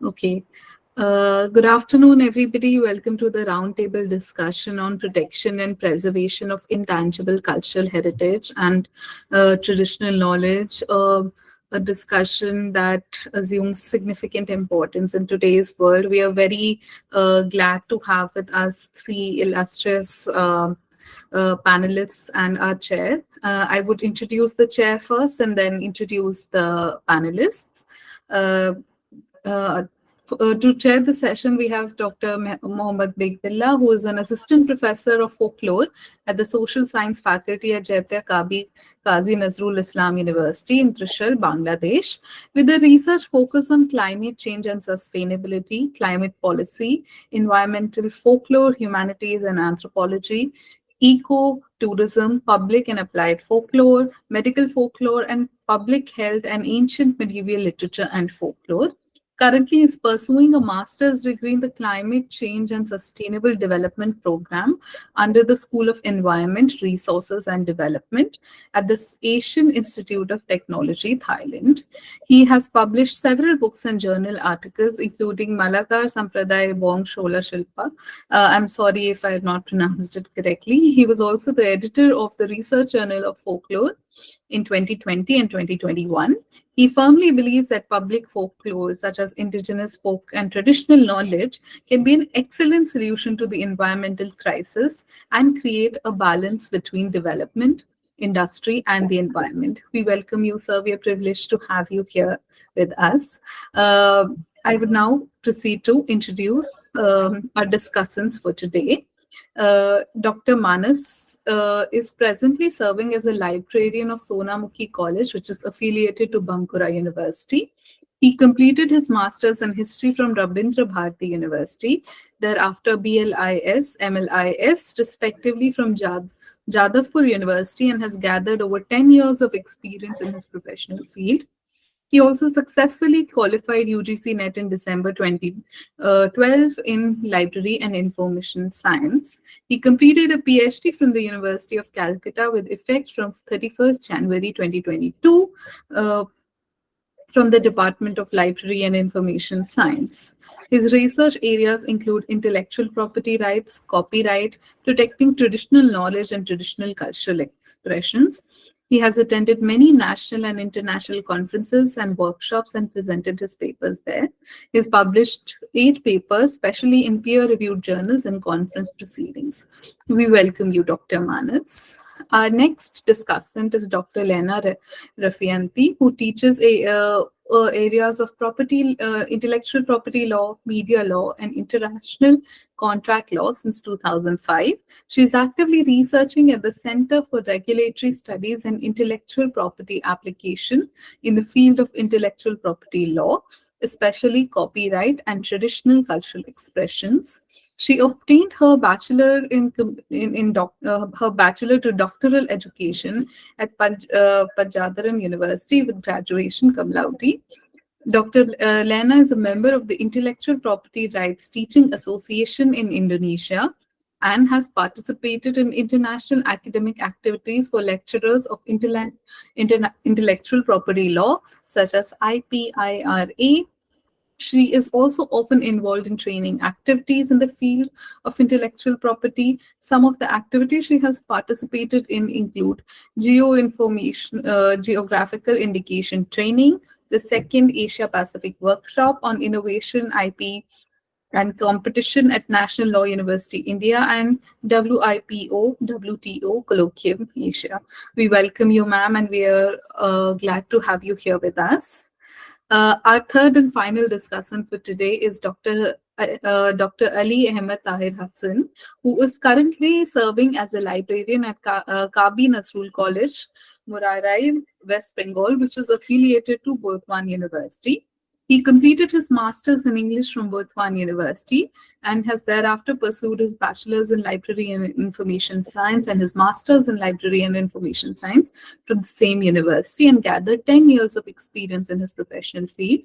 Okay. Good afternoon, everybody. Welcome to the roundtable discussion on protection and preservation of intangible cultural heritage and traditional knowledge. A discussion that assumes significant importance in today's world. We are very glad to have with us three illustrious panelists and our chair. I would introduce the chair first and then introduce the panelists. Uh, uh, to chair the session, we have Dr. Mohammad Bakebillah, who is an assistant professor of folklore at the social science faculty at Jatiya Kabi Kazi Nazrul Islam University in Trishul, Bangladesh, with a research focus on climate change and sustainability, climate policy, environmental folklore, humanities and anthropology, eco tourism, public and applied folklore, medical folklore, and public health and ancient medieval literature and folklore. Currently is pursuing a master's degree in the Climate Change and Sustainable Development Program under the School of Environment, Resources and Development at the Asian Institute of Technology, Thailand. He has published several books and journal articles, including Malakar Sampradaya Bong Shola Shilpa. I'm sorry if I have not pronounced it correctly. He was also the editor of the Research Journal of Folklore in 2020 and 2021. He firmly believes that public folklore, such as indigenous folk and traditional knowledge, can be an excellent solution to the environmental crisis and create a balance between development, industry, and the environment. We welcome you, sir. We are privileged to have you here with us. I would now proceed to introduce our discussants for today. Dr. Manas is presently serving as a librarian of Sonamukhi College, which is affiliated to Bankura University. He completed his master's in history from Rabindra Bharati University, thereafter BLIS, MLIS, respectively from Jadavpur University, and has gathered over 10 years of experience in his professional field. He also successfully qualified UGC NET in December 2012 in Library and Information Science. He completed a PhD from the University of Calcutta with effect from 31st January 2022 from the Department of Library and Information Science. His research areas include intellectual property rights, copyright, protecting traditional knowledge and traditional cultural expressions. He has attended many national and international conferences and workshops and presented his papers there. He has published 8 papers, especially in peer-reviewed journals and conference proceedings. We welcome you, Dr. Manas. Our next discussant is Dr. Laina Rafianti, who teaches areas of property, intellectual property law, media law, and international contract law since 2005. She is actively researching at the Center for Regulatory Studies and Intellectual Property Application in the field of intellectual property law, especially copyright and traditional cultural expressions. She obtained her bachelor her bachelor to doctoral education at Padjadjaran University with graduation cum laude. Dr. Laina is a member of the Intellectual Property Rights Teaching Association in Indonesia and has participated in international academic activities for lecturers of intellectual property law, such as IPIRA. She is also often involved in training activities in the field of intellectual property. Some of the activities she has participated in include geographical indication training, the second Asia Pacific workshop on innovation, IP, and competition at National Law University India, and WTO Colloquium Asia. We welcome you, ma'am, and we are glad to have you here with us. Our third and final discussant for today is Dr. Ali Ahmed Tahir Hassan, who is currently serving as a librarian at Kabi Nazrul College, Murarai, West Bengal, which is affiliated to Burdwan University. He completed his master's in English from Burdwan University and has thereafter pursued his bachelor's in Library and Information Science and his master's in Library and Information Science from the same university and gathered 10 years of experience in his professional field.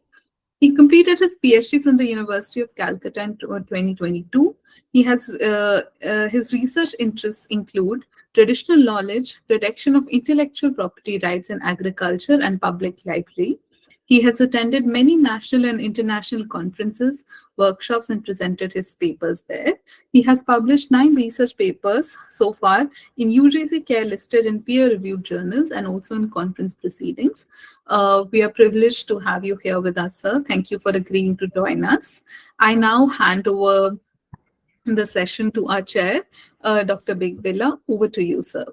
He completed his PhD from the University of Calcutta in 2022. He has his research interests include traditional knowledge, protection of intellectual property rights in agriculture and public library, He has attended many national and international conferences, workshops, and presented his papers there. He has published 9 research papers so far in UGC Care listed in peer-reviewed journals and also in conference proceedings. We are privileged to have you here with us, sir. Thank you for agreeing to join us. I now hand over the session to our chair, Dr. Bakebillah. Over to you, sir.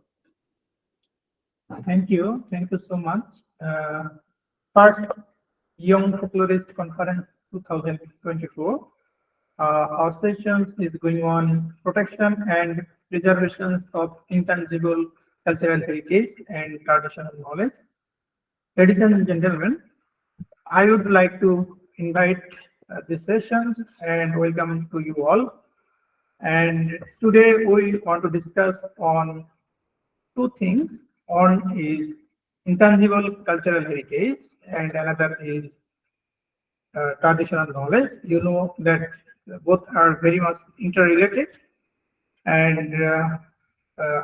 Thank you. Thank you so much. First, Young Folklorist Conference 2024. Our session is going on protection and preservation of intangible cultural heritage and traditional knowledge. Ladies and gentlemen, I would like to invite this session and welcome to you all. And today we want to discuss on two things. One is intangible cultural heritage and another is traditional knowledge. You know that both are very much interrelated, and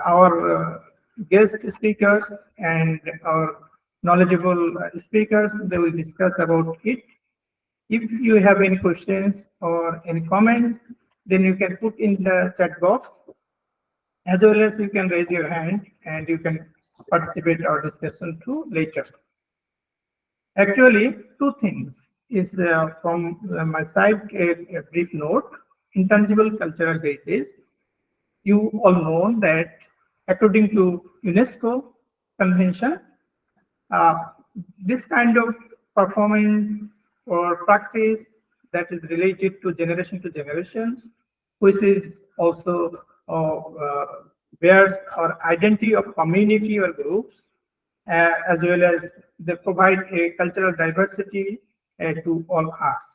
our guest speakers and our knowledgeable speakers, they will discuss about it. If you have any questions or any comments, then you can put in the chat box, as well as you can raise your hand and you can participate our discussion too later. Actually, two things is from my side, a brief note. Intangible cultural heritage. You all know that according to UNESCO convention, this kind of performance or practice that is related to generation, which is also bears our identity of community or groups, as well as they provide a cultural diversity to all us.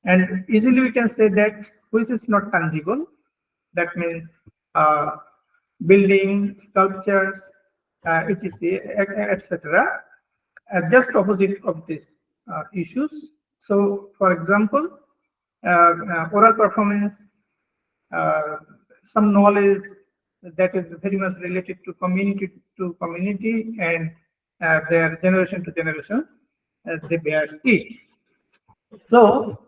And easily we can say that which is not tangible. That means building, sculptures, etc., etc. Just opposite of these issues. So, for example, oral performance, some knowledge that is very much related to community and their generation to generation, they bear it. So,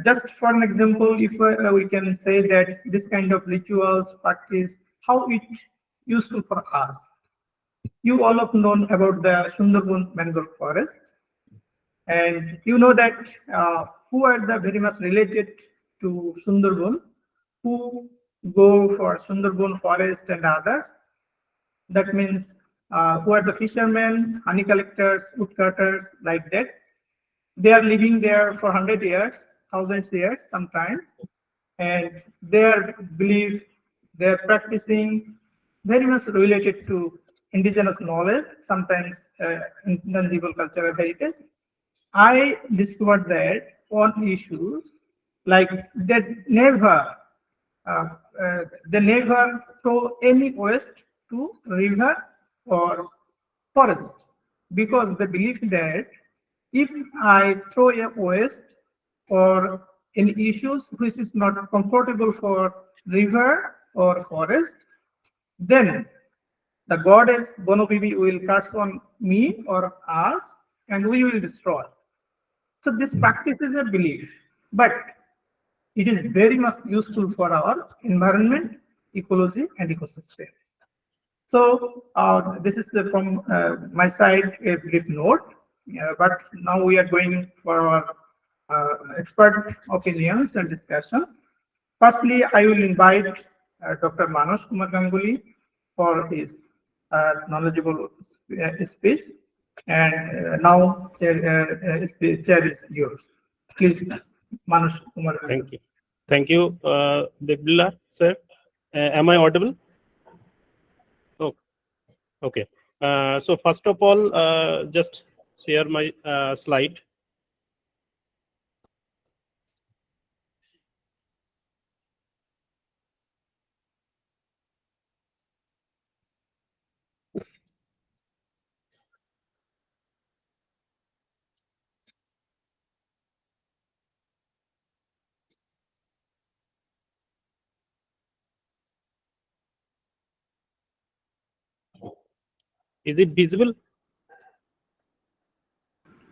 just for an example, if we can say that this kind of rituals, practice, how it useful for us. You all have known about the Sundarban mangrove forest, and you know that who are the very much related to Sundarban, who go for Sundarban forest and others. That means who are the fishermen, honey collectors, woodcutters, like that. They are living there for 100 years, thousands years sometimes, and their belief, their practicing very much related to indigenous knowledge, sometimes intangible cultural heritage. I discovered that on issues like uh, they never throw any waste to river or forest, because they believe that if I throw a waste or any issues which is not comfortable for river or forest, then the goddess Bonobibi will curse on me or us and we will destroy. So this practice is a belief, but it is very much useful for our environment, ecology, and ecosystem. So this is from my side a brief note, but now we are going for our expert opinions and discussion. Firstly, I will invite Dr. Manoj Kumar Ganguly for his knowledgeable speech. And now, chair is yours. Please, Manoj Kumar. Thank you. Thank you, Bakebillah, sir. Am I audible? Oh, okay. So first of all, just share my slide. Is it visible?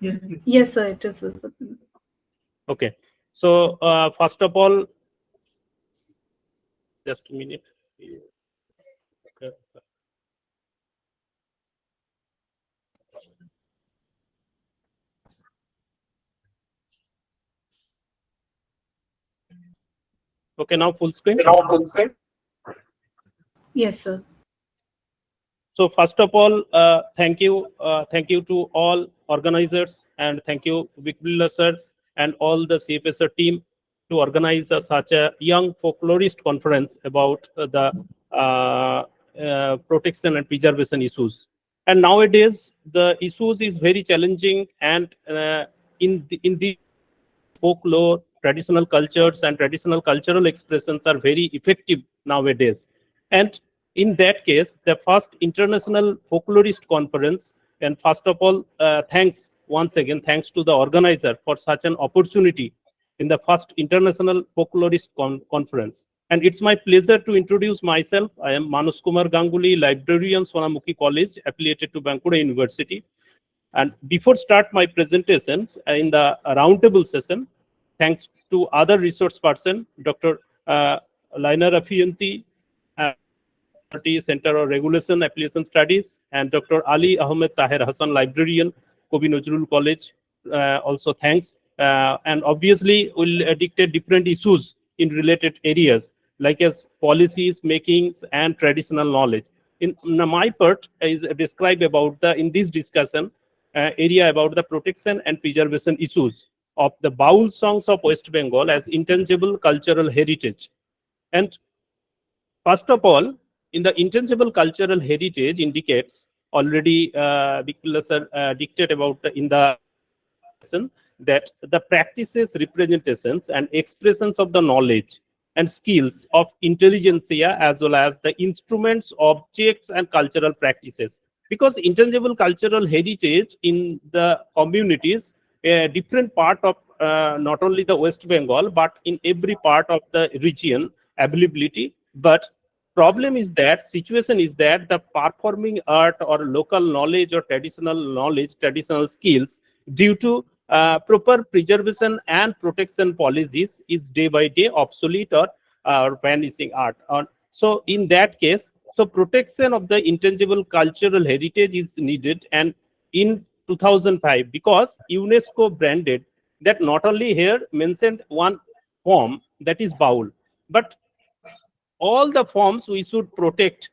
Yes, please. Yes, sir, it is visible. Okay. So first of all, just a minute. Okay. Okay, now full screen. Yes, sir. So first of all, thank you to all organizers, and thank you Bakebillah sir and all the CFSR team to organize such a young folklorist conference about the protection and preservation issues. And nowadays the issues is very challenging, and in the folklore, traditional cultures, and traditional cultural expressions are very effective nowadays. And in that case, the first international folklorist conference, and first of all, thanks once again, thanks to the organizer for such an opportunity in the first international folklorist conference. And it's my pleasure to introduce myself. I am Manus Kumar Ganguly, librarian, Sonamukhi College, affiliated to Bankura University. And before start my presentations in the roundtable session, thanks to other resource person, Dr. Laina Rafianti, Center of Regulation Application Studies, and Dr. Ali Ahmed Taher Hassan, librarian, Kabi Nazrul College. Also thanks. And obviously, we'll dictate different issues in related areas, like as policies, makings, and traditional knowledge. In my part is described about the in this discussion area about the protection and preservation issues of the baul songs of West Bengal as intangible cultural heritage. And first of all, in the intangible cultural heritage indicates already Bakebillah sir dictate about in the that the practices, representations, and expressions of the knowledge and skills of intelligentsia, as well as the instruments, objects, and cultural practices. Because intangible cultural heritage in the communities, a different part of not only the West Bengal, but in every part of the region, availability. But problem is that situation is that the performing art or local knowledge or traditional skills, due to proper preservation and protection policies, is day by day obsolete or vanishing art. So in that case, so protection of the intangible cultural heritage is needed. And in 2005, because UNESCO branded that not only here mentioned one form, that is baul, but all the forms we should protect,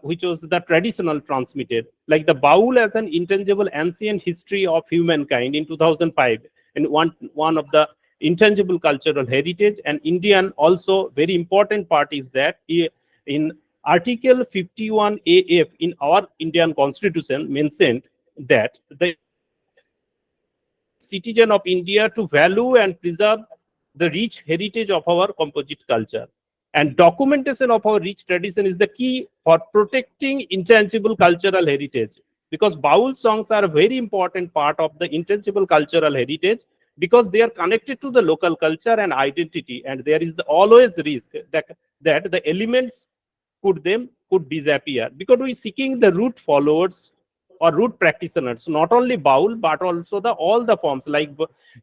which was the traditional transmitted, like the baul as an intangible ancient history of humankind in 2005, and one of the intangible cultural heritage. And Indian also very important part is that in Article 51 AF in our Indian Constitution mentioned that the citizen of India to value and preserve the rich heritage of our composite culture. And documentation of our rich tradition is the key for protecting intangible cultural heritage. Because baul songs are a very important part of the intangible cultural heritage, because they are connected to the local culture and identity. And there is always risk that the elements could disappear, because we seeking the root followers or root practitioners, not only baul but also the all the forms, like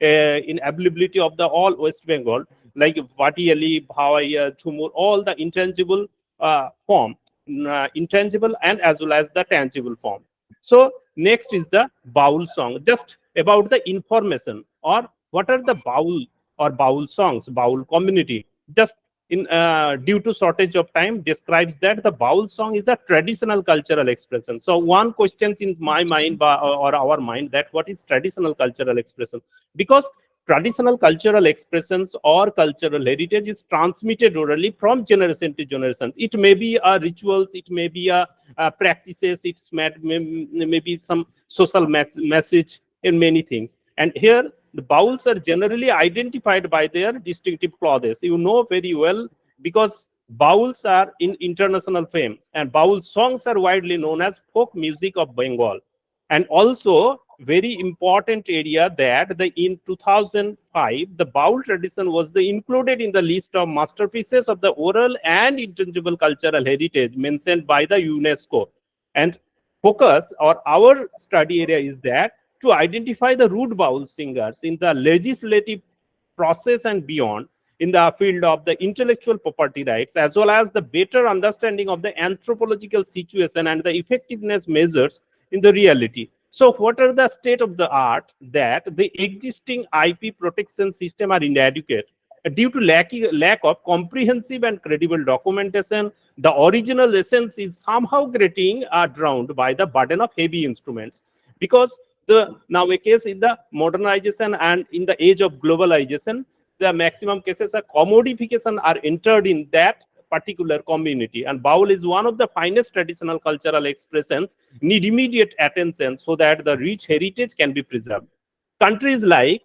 in availability of the all West Bengal, like Vatiali, Bhavaya, Thumur, all the intangible form, intangible and as well as the tangible form. So next is the baul song. Just about the information or what are the baul or baul songs, baul community. Just in due to shortage of time, describes that the baul song is a traditional cultural expression. So one questions in my mind or our mind, that what is traditional cultural expression? Because traditional cultural expressions or cultural heritage is transmitted orally from generation to generation. It may be a rituals, it may be a practices, it's maybe some social message in many things. And here the bauls are generally identified by their distinctive clothes. You know very well, because bauls are in international fame, and baul songs are widely known as folk music of Bengal. And also very important area that in 2005 the baul tradition was included in the list of masterpieces of the oral and intangible cultural heritage mentioned by the UNESCO. And focus or our study area is that to identify the root baul singers in the legislative process and beyond, in the field of the intellectual property rights, as well as the better understanding of the anthropological situation and the effectiveness measures in the reality. So what are the state of the art? That the existing IP protection system are inadequate due to lack of comprehensive and credible documentation. The original essence is somehow getting drowned by the burden of heavy instruments, because the nowadays in the modernization and in the age of globalization, the maximum cases of commodification are entered in that particular community, and baul is one of the finest traditional cultural expressions, need immediate attention so that the rich heritage can be preserved. Countries like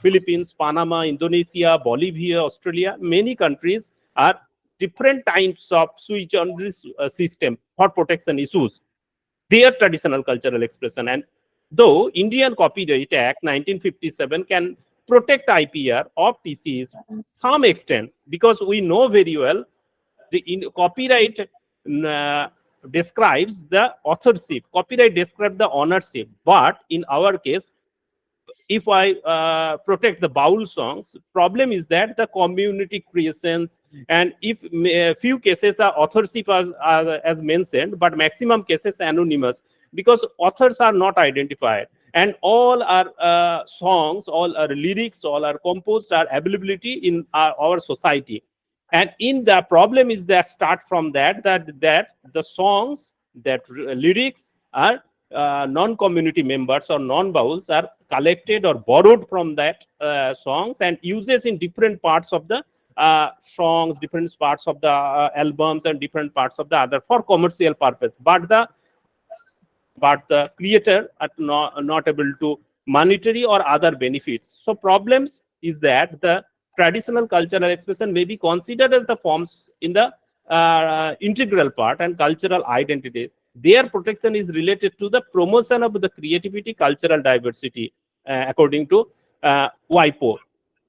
Philippines, Panama, Indonesia, Bolivia, Australia, many countries are different types of sui generis system for protection issues, their traditional cultural expression. And though Indian Copyright Act 1957 can protect IPR of TCs some extent, because we know very well the copyright describes the authorship, copyright describes the ownership. But in our case, if I protect the baul songs, problem is that the community creations, and if few cases are authorship as mentioned, but maximum cases anonymous, because authors are not identified, and all our songs, all our lyrics, all our composed are availability in our society. And in the problem is that start from that the songs, that lyrics are non-community members or non-bauls are collected or borrowed from that songs and uses in different parts of the songs, different parts of the albums, and different parts of the other for commercial purpose. But the creator are not able to monetary or other benefits. So problems is that the traditional cultural expression may be considered as the forms in the integral part and cultural identity. Their protection is related to the promotion of the creativity, cultural diversity, according to WIPO,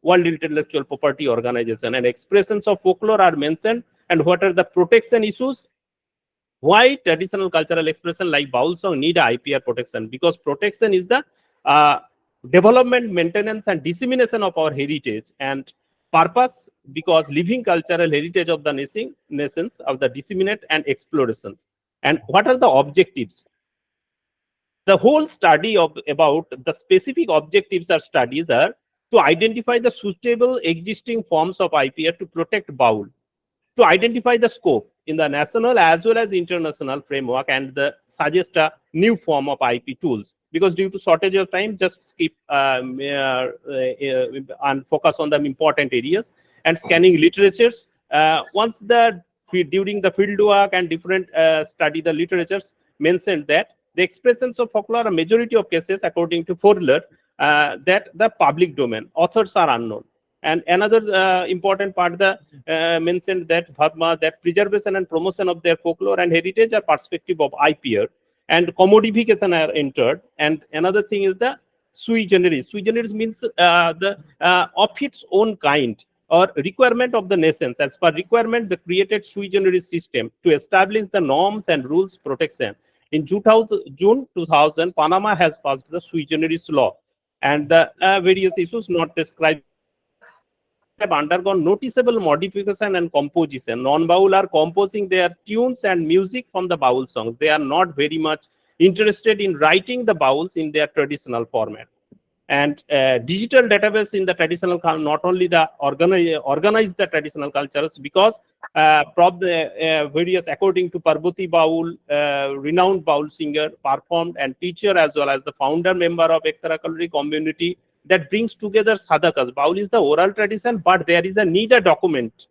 World Intellectual Property Organization. And expressions of folklore are mentioned. And what are the protection issues? Why traditional cultural expression like baul song need IPR protection? Because protection is the development, maintenance, and dissemination of our heritage, and purpose because living cultural heritage of the nations of the disseminate and explorations. And what are the objectives? The whole study about the specific objectives or studies are to identify the suitable existing forms of IPR to protect baul, to identify the scope in the national as well as international framework, and suggest a new form of IP tools. Because due to shortage of time, just skip and focus on the important areas. And scanning literatures. Once during the field work and different study the literatures mentioned that the expressions of folklore, a majority of cases, according to Folklore, that the public domain, authors are unknown. And another important part, mentioned that Bhatma, that preservation and promotion of their folklore and heritage are perspective of IPR, and commodification are entered. And another thing is the sui generis. Sui generis means of its own kind, or requirement of the nations. As per requirement, the created sui generis system to establish the norms and rules protection. In June 2000, Panama has passed the sui generis law, and the various issues not described have undergone noticeable modification and composition. Non-baul are composing their tunes and music from the baul songs. They are not very much interested in writing the bauls in their traditional format. And digital database in the traditional, not only the organize the traditional cultures, because various, according to Parvati Baul, renowned baul singer, performed and teacher, as well as the founder member of extracurricular community that brings together sadhakas. Baul is the oral tradition, but there is a need to document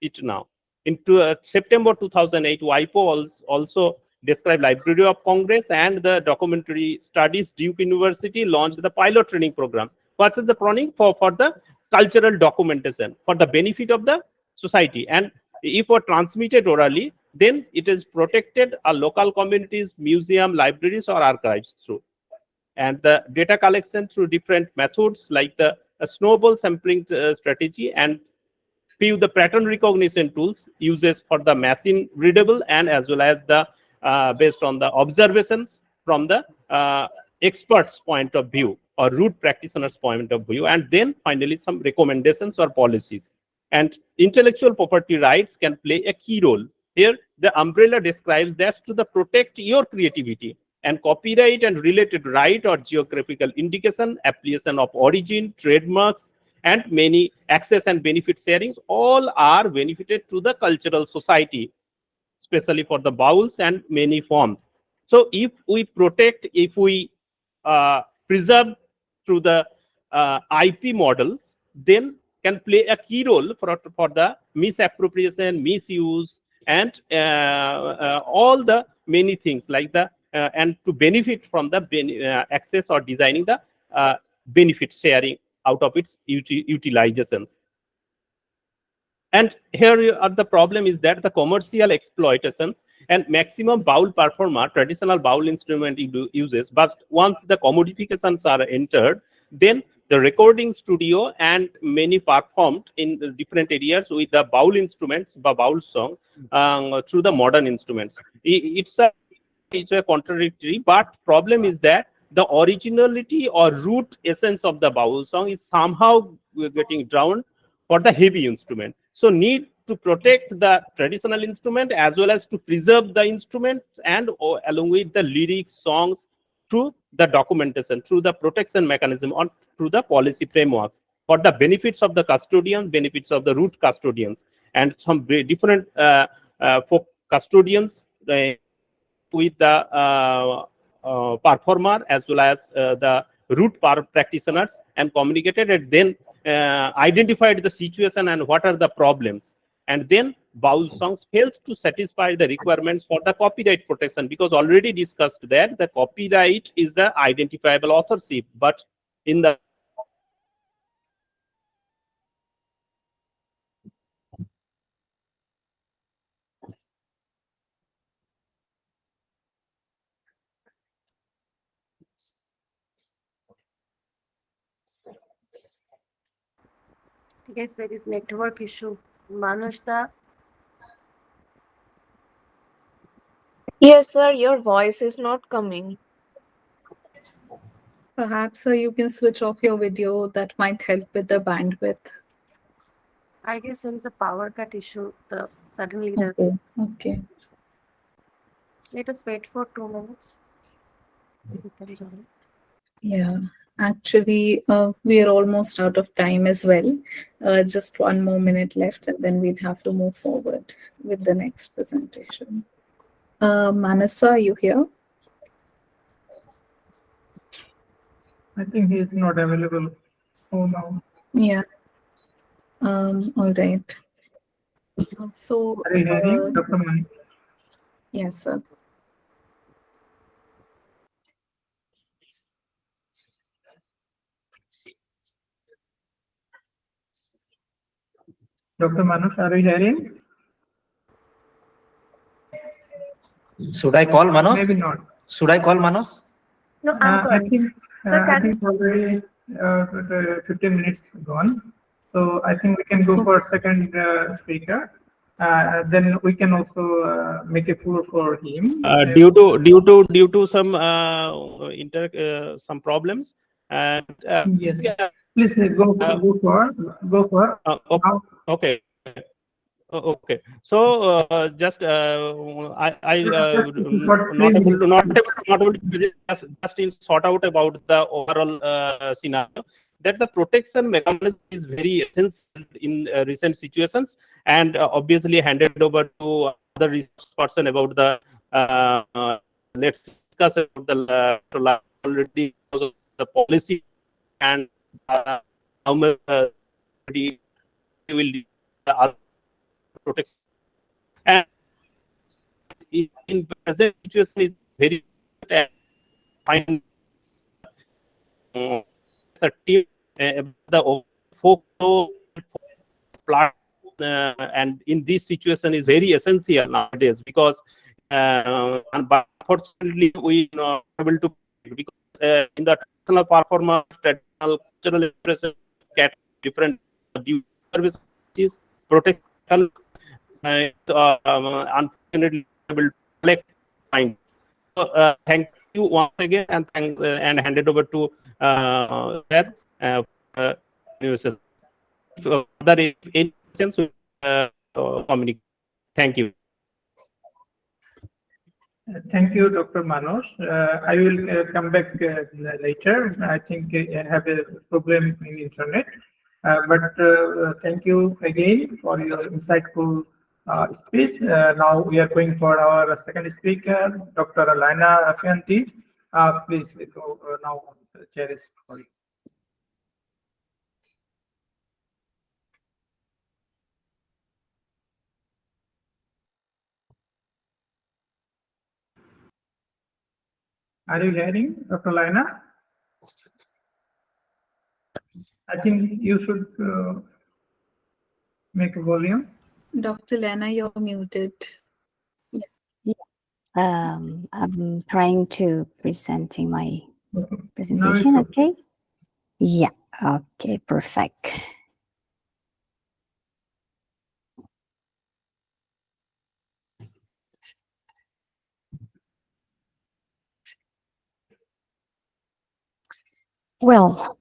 it now. In September 2008, WIPO also described Library of Congress and the documentary studies. Duke University launched the pilot training program. What is the planning for the cultural documentation for the benefit of the society? And if it transmitted orally, then it is protected local communities, museum, libraries, or archives through. And the data collection through different methods like the snowball sampling strategy, and few the pattern recognition tools uses for the machine readable, and as well as the based on the observations from the experts' point of view or root practitioners' point of view, and then finally some recommendations or policies. And intellectual property rights can play a key role. Here, the umbrella describes that to protect your creativity, and copyright and related right or geographical indication, application of origin, trademarks, and many access and benefit sharings, all are benefited to the cultural society, especially for the bowls and many forms. So if we protect, if we preserve through the IP models, then can play a key role for the misappropriation, misuse, and all the many things like the and to benefit from the access or designing the benefit sharing out of its utilizations. And here are the problem is that the commercial exploitations and maximum bowl performer, traditional bowl instrument uses, but once the commodifications are entered, then the recording studio and many performed in the different areas with the bowl instruments, the bowl song, through the modern instruments. It's a contradictory, but problem is that the originality or root essence of the bowl song is somehow getting drowned for the heavy instrument. So need to protect the traditional instrument as well as to preserve the instrument, and along with the lyrics, songs, through the documentation, through the protection mechanism, or through the policy frameworks for the benefits of the custodians, benefits of the root custodians, and some different folk custodians with the performer as well as the root practitioners, and communicated and then identified the situation and what are the problems. And then bowl songs fails to satisfy the requirements for the copyright protection, because already discussed that the copyright is the identifiable authorship, but in the Yes, there is network issue. Manushda, Yes, sir, your voice is not coming. Perhaps you can switch off your video. That might help with the bandwidth. I guess there is a power cut issue. Suddenly, Okay. let us wait for 2 minutes. We can join. Yeah. Actually, we are almost out of time as well. Just 1 more minute left, and then we'd have to move forward with the next presentation. Manasa, are you here? I think he is not available. Oh no. Yeah. All right. So, Are you hearing, Dr. Mani? yes, sir. Dr. Manush, are you hearing? Should I call Manos? Maybe not. Should I call Manos? No, I'm I calling. think Sir, I think already the 15 minutes gone. So I think we can go for second speaker. Then we can also make a floor for him. due to some some problems, and Yes. yeah, Please go for. okay. Okay, so just I not able to just in sort out about the overall scenario, that the protection mechanism is very essential in recent situations, and obviously handed over to other resource person about the let's discuss about the already the policy and how much we will the protection. And in present situation is very fine the folklore and in this situation is very essential nowadays, because but unfortunately we not able to, because in the traditional performance, traditional cultural expression get different services protection unfortunately able to collect fine. So thank you once again and thank and hand it over to Chair Universitas. That if any questions, communicate. Thank you. Thank you, Dr. Manoj. I will come back later. I think I have a problem in internet. Thank you again for your insightful speech. Now we are going for our second speaker, Dr. Laina Rafianti. Please go now. The chair is for you. Are you hearing, Dr. Laina? I think you should make a volume. Dr. Laina, you're muted. I'm trying to presenting my Now presentation. it's Okay. Yeah. Okay. Perfect. Well,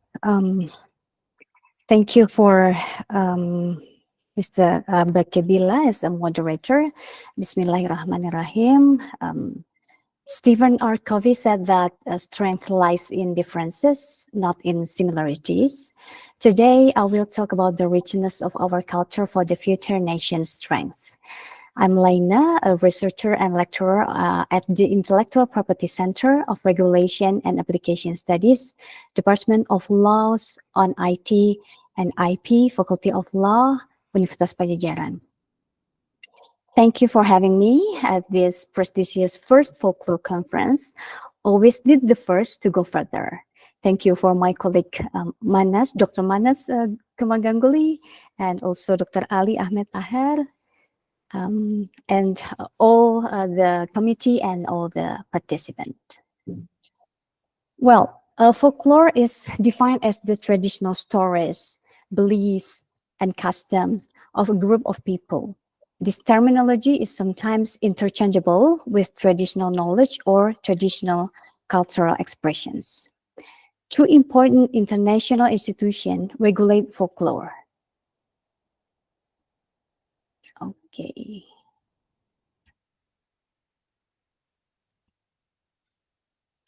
thank you for Mr. Bakebillah as a moderator. Bismillahirrahmanirrahim. Stephen R. Covey said that strength lies in differences, not in similarities. Today, I will talk about the richness of our culture for the future nation's strength. I'm Laina, a researcher and lecturer at the Intellectual Property Center of Regulation and Application Studies, Department of Laws on IT and IP, Faculty of Law, Universitas Padjadjaran. Thank you for having me at this prestigious first folklore conference. Always did the first to go further. Thank you for my colleague Manas, Dr. Manas Kemagangguli, and also Dr. Ali Ahmed Taher, and all the committee and all the participants. Well, folklore is defined as the traditional stories, beliefs, and customs of a group of people. This terminology is sometimes interchangeable with traditional knowledge or traditional cultural expressions. Two important international institutions regulate folklore. Okay.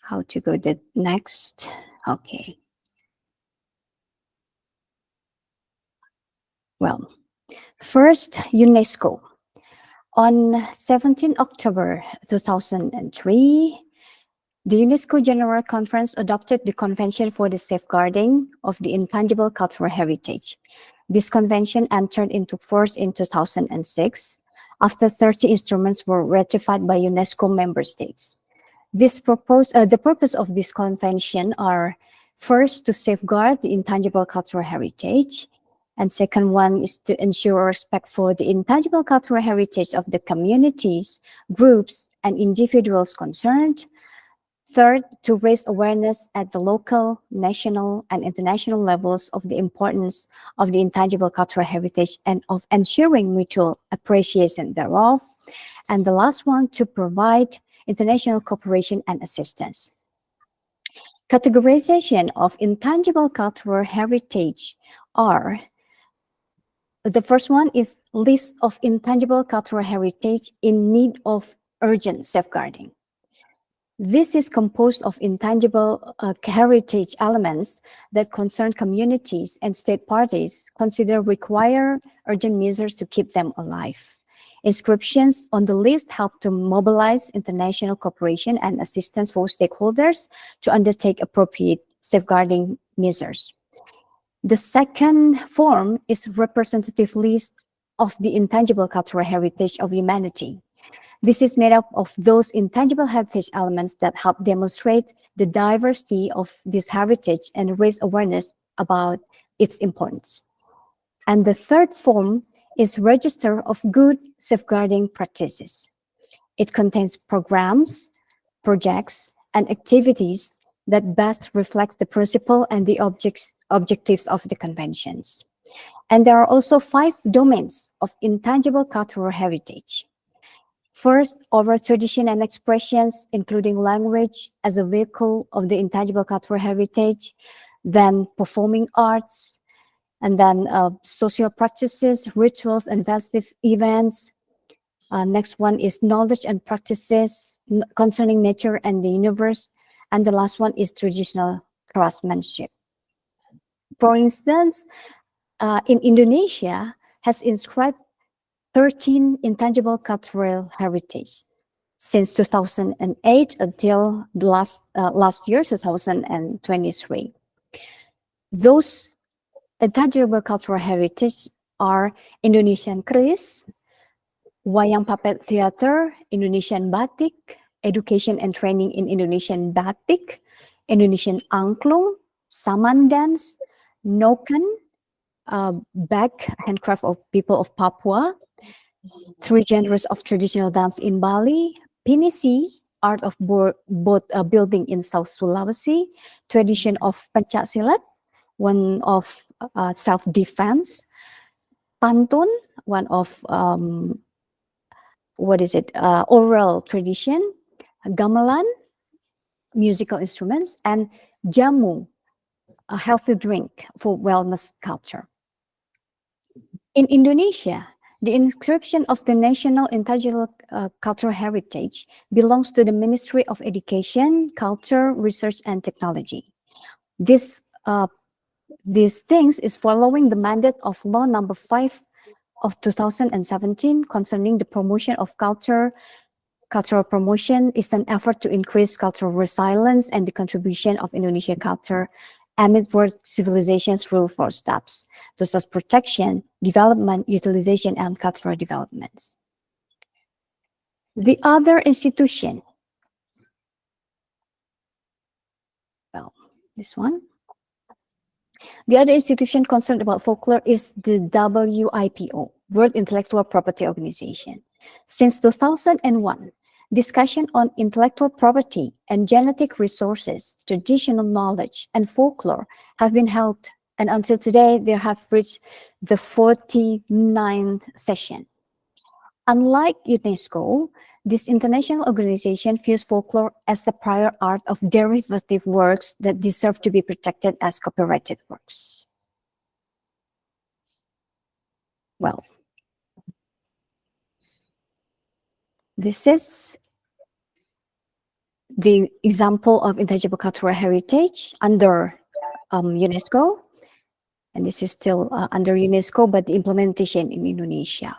How to go to next? Okay. Well, first, UNESCO. On 17 October 2003, the UNESCO General Conference adopted the Convention for the Safeguarding of the Intangible Cultural Heritage. This convention entered into force in 2006 after 30 instruments were ratified by UNESCO member states. The purpose of this convention are first to safeguard the intangible cultural heritage, and second one is to ensure respect for the intangible cultural heritage of the communities, groups, and individuals concerned. Third, to raise awareness at the local, national, and international levels of the importance of the intangible cultural heritage and of ensuring mutual appreciation thereof. And the last one, to provide international cooperation and assistance. Categorization of intangible cultural heritage are: the first one is list of intangible cultural heritage in need of urgent safeguarding. This is composed of intangible heritage elements that concern communities and state parties consider require urgent measures to keep them alive. Inscriptions on the list help to mobilize international cooperation and assistance for stakeholders to undertake appropriate safeguarding measures. The second form is representative list of the intangible cultural heritage of humanity. This is made up of those intangible heritage elements that help demonstrate the diversity of this heritage and raise awareness about its importance. And the third form is Register of Good Safeguarding Practices. It contains programs, projects, and activities that best reflect the principle and the objectives of the conventions. And there are also 5 domains of intangible cultural heritage. First, oral tradition and expressions, including language as a vehicle of the intangible cultural heritage, then performing arts, and then social practices, rituals, and festive events. Next one is knowledge and practices concerning nature and the universe. And the last one is traditional craftsmanship. For instance, in Indonesia has inscribed 13 intangible cultural heritage since 2008 until the last year, 2023. Those intangible cultural heritage are Indonesian keris, wayang puppet theater, Indonesian batik, education and training in Indonesian batik, Indonesian angklung, saman dance, noken, bag handcraft of people of Papua, 3 genres of traditional dance in Bali, pinisi, art of boat building in South Sulawesi, tradition of Pencaksilat, one of self-defense, pantun, one of oral tradition, gamelan, musical instruments, and jamu, a healthy drink for wellness culture. In Indonesia, the inscription of the National Intangible Cultural Heritage belongs to the Ministry of Education, Culture, Research, and Technology. These things is following the mandate of Law Number 5 of 2017 concerning the promotion of culture. Cultural promotion is an effort to increase cultural resilience and the contribution of Indonesian culture amid world civilization through 4 steps. Those are protection, development, utilization, and cultural developments. The other institution, well, this one. The other institution concerned about folklore is the WIPO, World Intellectual Property Organization. Since 2001, discussion on intellectual property and genetic resources, traditional knowledge, and folklore have been held, and until today, they have reached the 49th session. Unlike UNESCO, this international organization views folklore as the prior art of derivative works that deserve to be protected as copyrighted works. Well, this is the example of intangible cultural heritage under UNESCO, and this is still under UNESCO, but the implementation in Indonesia.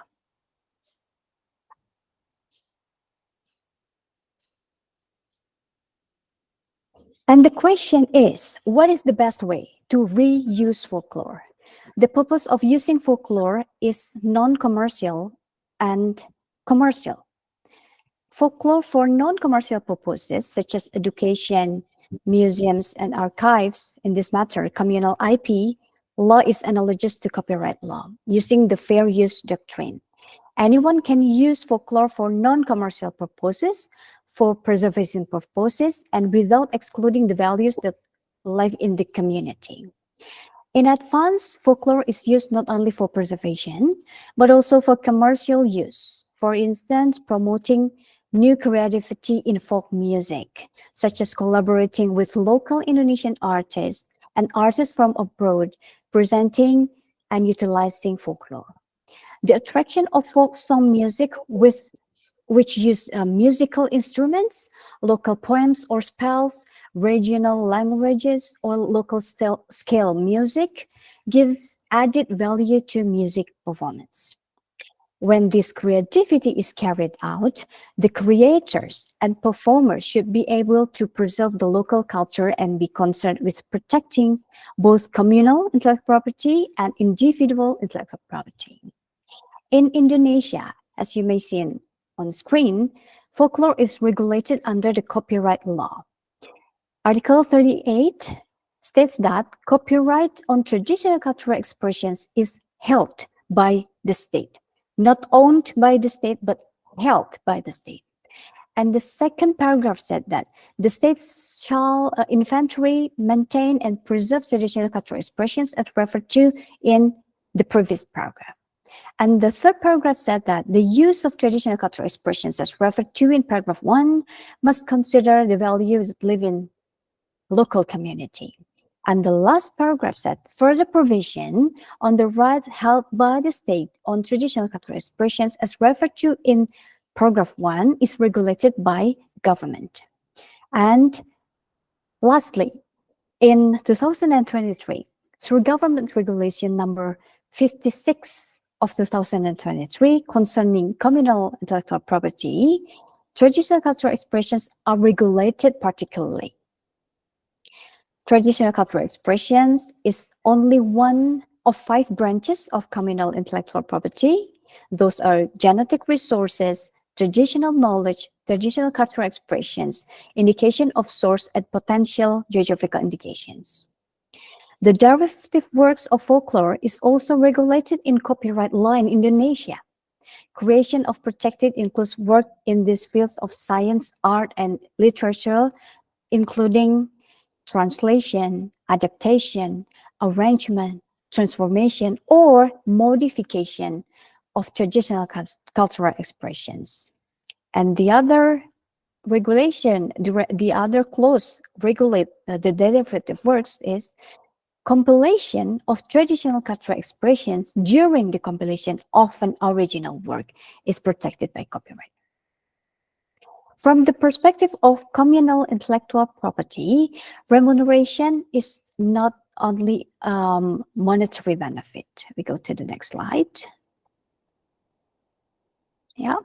And the question is, what is the best way to reuse folklore? The purpose of using folklore is non-commercial and commercial. Folklore for non-commercial purposes, such as education, museums, and archives, in this matter, communal IP, law is analogous to copyright law, using the fair use doctrine. Anyone can use folklore for non-commercial purposes, for preservation purposes, and without excluding the values that live in the community. In advance, folklore is used not only for preservation, but also for commercial use. For instance, promoting new creativity in folk music, such as collaborating with local Indonesian artists and artists from abroad, presenting and utilizing folklore. The attraction of folk song music which use musical instruments, local poems or spells, regional languages, or local scale music gives added value to music performance. When this creativity is carried out, the creators and performers should be able to preserve the local culture and be concerned with protecting both communal intellectual property and individual intellectual property. In Indonesia, as you may see on screen, folklore is regulated under the copyright law. Article 38 states that copyright on traditional cultural expressions is held by the state, not owned by the state, but held by the state. And the second paragraph said that the states shall inventory, maintain, and preserve traditional cultural expressions as referred to in the previous paragraph. And the third paragraph said that the use of traditional cultural expressions as referred to in paragraph 1 must consider the values that live in local community. And the last paragraph said further provision on the rights held by the state on traditional cultural expressions as referred to in paragraph 1 is regulated by government. And lastly, in 2023, through government regulation number 56 of 2023 concerning communal intellectual property, traditional cultural expressions are regulated particularly. Traditional cultural expressions is only one of 5 branches of communal intellectual property. Those are genetic resources, traditional knowledge, traditional cultural expressions, indication of source, and potential geographical indications. The derivative works of folklore is also regulated in copyright law in Indonesia. Creation of protected includes work in these fields of science, art, and literature, including translation, adaptation, arrangement, transformation, or modification of traditional cultural expressions. And the other regulation, the other clause regulate the derivative works is compilation of traditional cultural expressions during the compilation of an original work is protected by copyright. From the perspective of communal intellectual property, remuneration is not only monetary benefit. We go to the next slide. Yeah.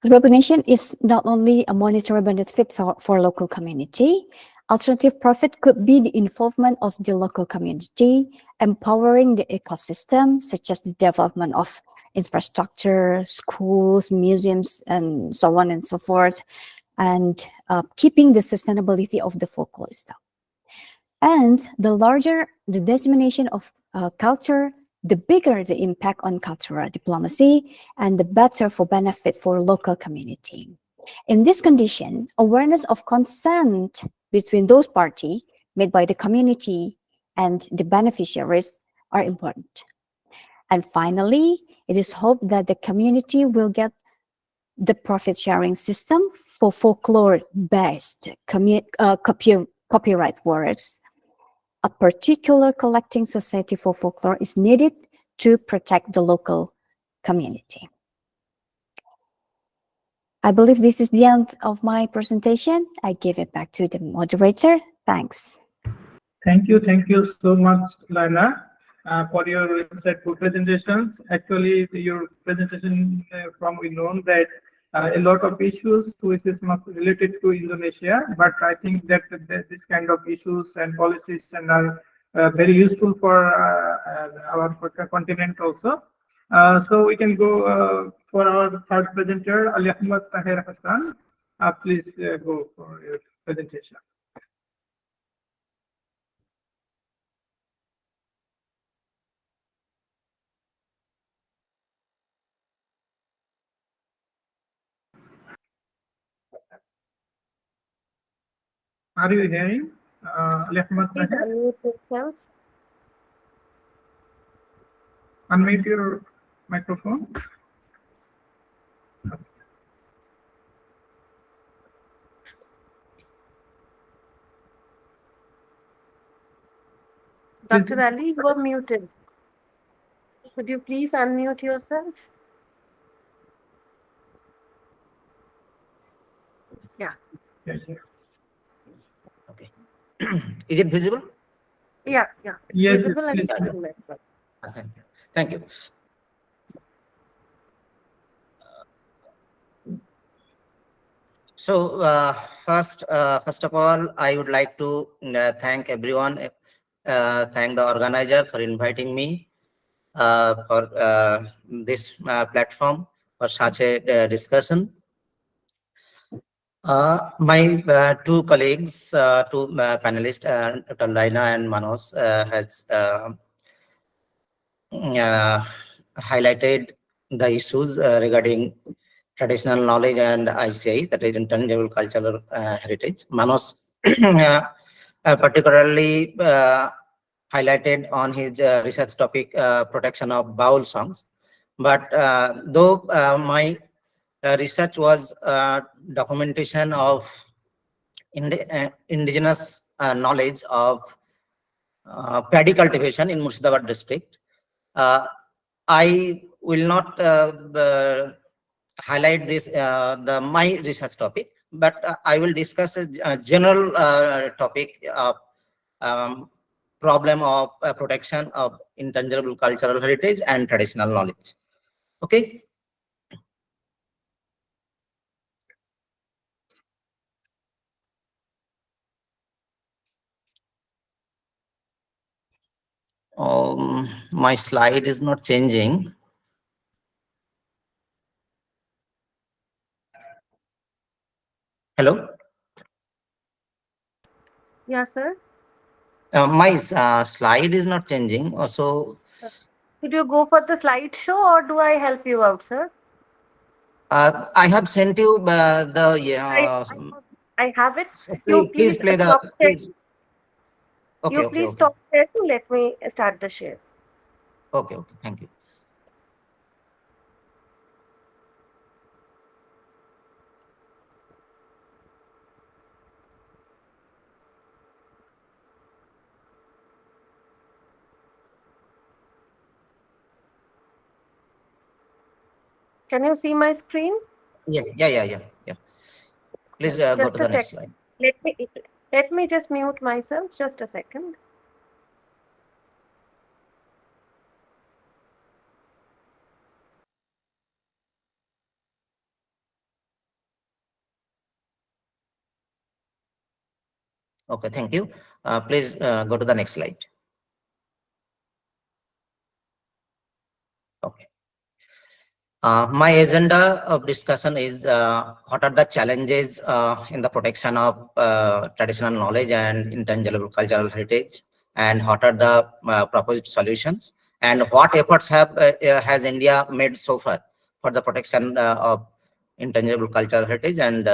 Recognition is not only a monetary benefit for local community. Alternative profit could be the involvement of the local community, empowering the ecosystem, such as the development of infrastructure, schools, museums, and so on and so forth, and keeping the sustainability of the folklore stuff. And the larger the dissemination of culture, the bigger the impact on cultural diplomacy, and the better for benefit for local community. In this condition, awareness of consent between those parties made by the community and the beneficiaries are important. And finally, it is hoped that the community will get the profit sharing system for folklore-based copyright works. A particular collecting society for folklore is needed to protect the local community. I believe this is the end of my presentation. I give it back to the moderator. Thanks. Thank you so much, Laina, for your insightful presentations. Actually, your presentation from we know that a lot of issues which is much related to Indonesia, but I think that this kind of issues and policies and are very useful for our continent also. So we can go for our third presenter, Ali Ahmad Tahir Hassan. Please go for your presentation. Are you hearing? Ali Ahmad Please Tahir? unmute yourself. Unmute your microphone. Dr. Ali, you are muted. Could you please unmute yourself? Yeah. Okay. Is it visible? Yeah. It's Yes, visible and please. visible as well. Thank you. So first of all, I would like to thank everyone, thank the organizer for inviting me for this platform for such a discussion. My two colleagues, two panelists, Dr. Laina and Manos, has highlighted the issues regarding traditional knowledge and ICI, that is intangible cultural heritage. Manos particularly highlighted on his research topic, protection of baul songs. But though my research was documentation of indigenous knowledge of paddy cultivation in Murshidabad district, I will not highlight this my research topic, but I will discuss a general topic of problem of protection of intangible cultural heritage and traditional knowledge. Okay. My slide is not changing. Hello. Yeah, sir. My slide is not changing. Also, Could you go for the slideshow or do I help you out, sir? I have sent you the. I have it. So You please please play the. stop share. Please. Okay. You Okay. please Okay. stop sharing. Let me start the share. Okay. Okay. Thank you. Can you see my screen? Yeah. Please go Just to a the next second. slide. Let me just mute myself. Just a second. Okay, thank you. Please go to the next slide. Okay. My agenda of discussion is what are the challenges in the protection of traditional knowledge and intangible cultural heritage, and what are the proposed solutions, and what efforts has India made so far for the protection of intangible cultural heritage and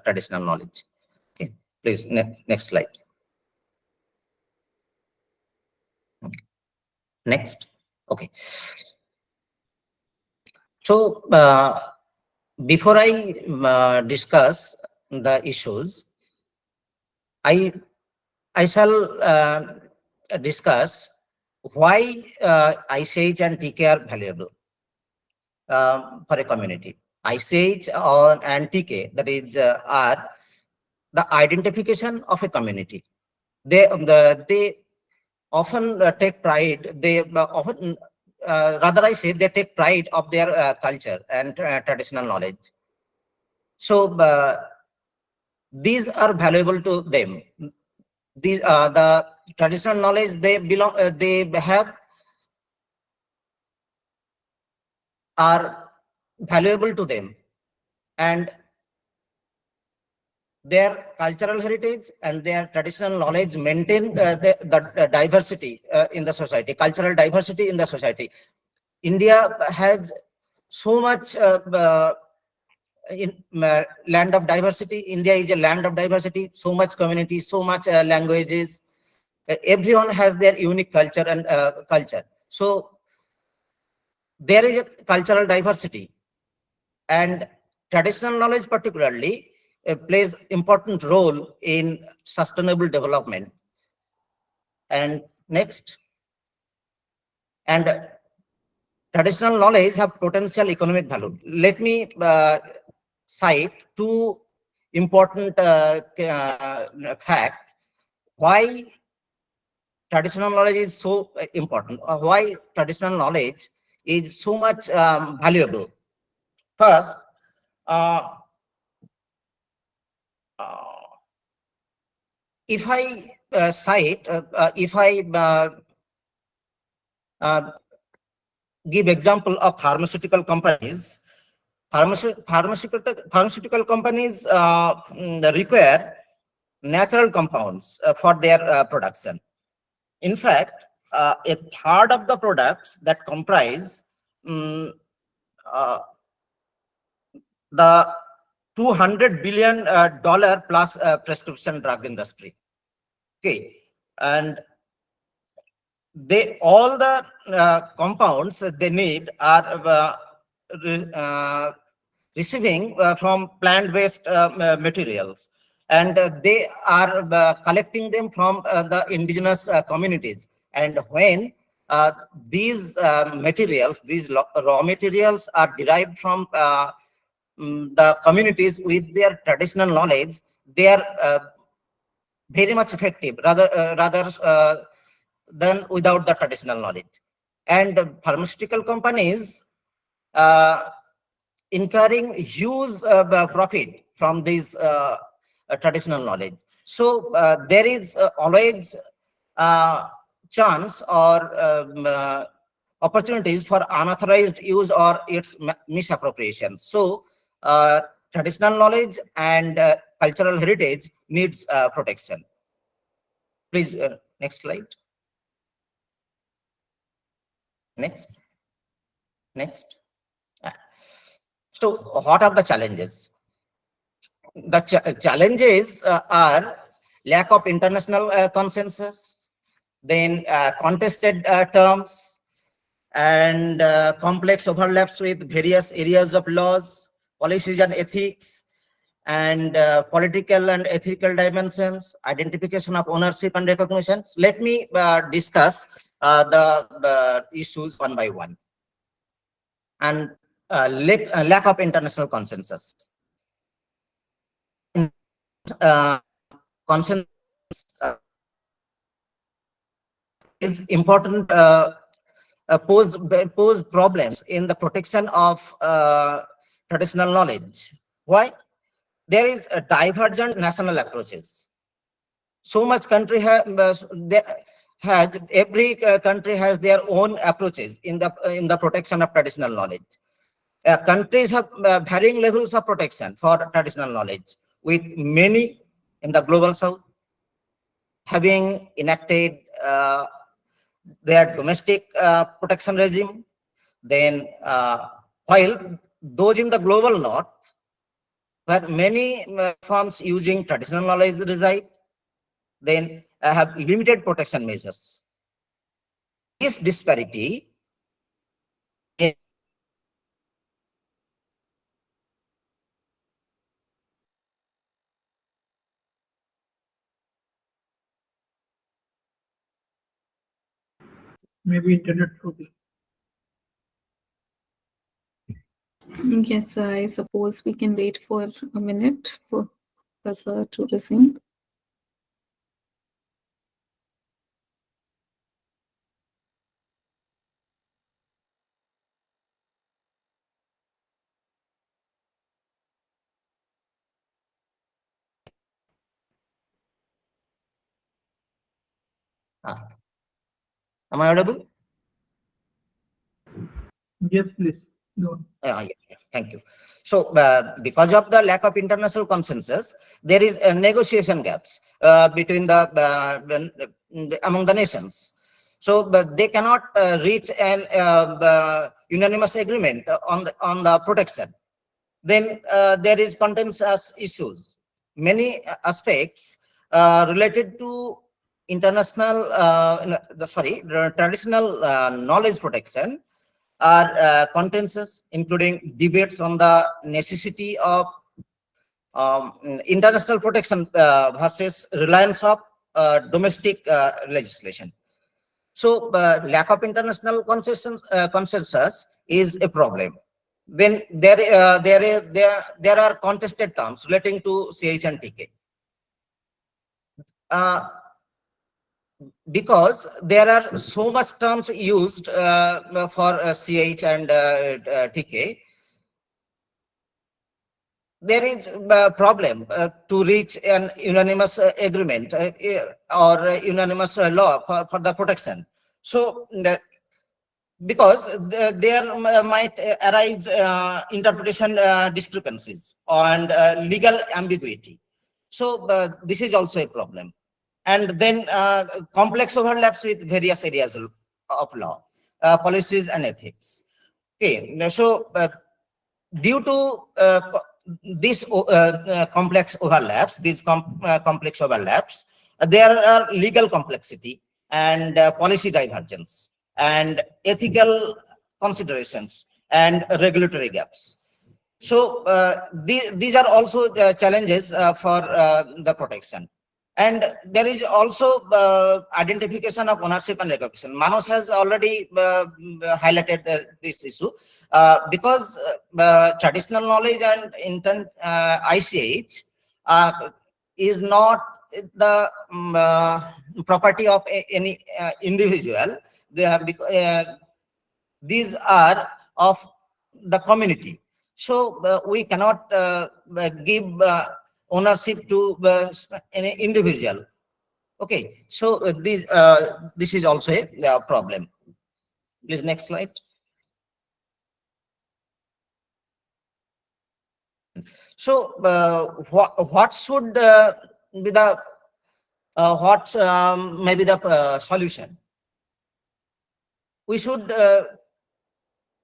traditional knowledge. Okay, please next slide. Next. Okay. So before I discuss the issues, I shall discuss why ICH and TK are valuable for a community. ICH and TK, that is, are the identification of a community. They often take pride. They often, rather I say, they take pride of their culture and traditional knowledge. So these are valuable to them. These the traditional knowledge they belong, they have, are valuable to them, and their cultural heritage and their traditional knowledge maintain the diversity in the society, cultural diversity in the society. India has so much land of diversity. India is a land of diversity, so much community, so much languages. Everyone has their unique culture and culture. So there is a cultural diversity, and traditional knowledge particularly plays important role in sustainable development. And next, and traditional knowledge have potential economic value. Let me cite two important fact why traditional knowledge is so important, or why traditional knowledge is so much valuable. First, if I cite, if I give example of pharmaceutical companies, pharmaceutical companies require natural compounds for their production. In fact, a third of the products that comprise the $200 billion plus prescription drug industry. Okay, and all the compounds they need are receiving from plant-based materials, and they are collecting them from the indigenous communities. And when these materials, these raw materials are derived from the communities with their traditional knowledge, they are very much effective, rather than without the traditional knowledge. And pharmaceutical companies incurring huge profit from this traditional knowledge. So there is always chance or opportunities for unauthorized use or its misappropriation. So traditional knowledge and cultural heritage needs protection. Please, next slide. Next. So what are the challenges? The challenges are lack of international consensus, then contested terms, and complex overlaps with various areas of laws, policies and ethics, and political and ethical dimensions, identification of ownership and recognitions. Let me discuss the issues one by one. And lack of international consensus. Consensus is important, pose problems in the protection of traditional knowledge. Why? There is a divergent national approaches. So much country every country has their own approaches in the protection of traditional knowledge. Countries have varying levels of protection for traditional knowledge, with many in the global south having enacted their domestic protection regime. Then while those in the global north, where many firms using traditional knowledge reside, then have limited protection measures. This disparity Maybe internet problem. Yes, I suppose we can wait for a minute for Professor to resume. am I audible? Yes, please. Go on. Yeah, thank you. So because of the lack of international consensus, there is negotiation gaps between among the nations. So they cannot reach an unanimous agreement on the protection. Then there is contentious issues. Many aspects related to international, traditional knowledge protection are contentious, including debates on the necessity of international protection versus reliance of domestic legislation. So lack of international consensus is a problem. When there are contested terms relating to CH and TK. Because there are so much terms used for CH and TK, there is a problem to reach an unanimous agreement or unanimous law for the protection. So because there might arise interpretation discrepancies and legal ambiguity. So this is also a problem. And then complex overlaps with various areas of law, policies and ethics. Okay, so due to these complex overlaps, there are legal complexity and policy divergence, and ethical considerations, and regulatory gaps. So these are also challenges for the protection. And there is also identification of ownership and recognition. Manos has already highlighted this issue because traditional knowledge and intent ICH is not the property of any individual. They have these are of the community. So we cannot give ownership to any individual. Okay, so this is also a problem. Please, next slide. So what should be the maybe the solution? We should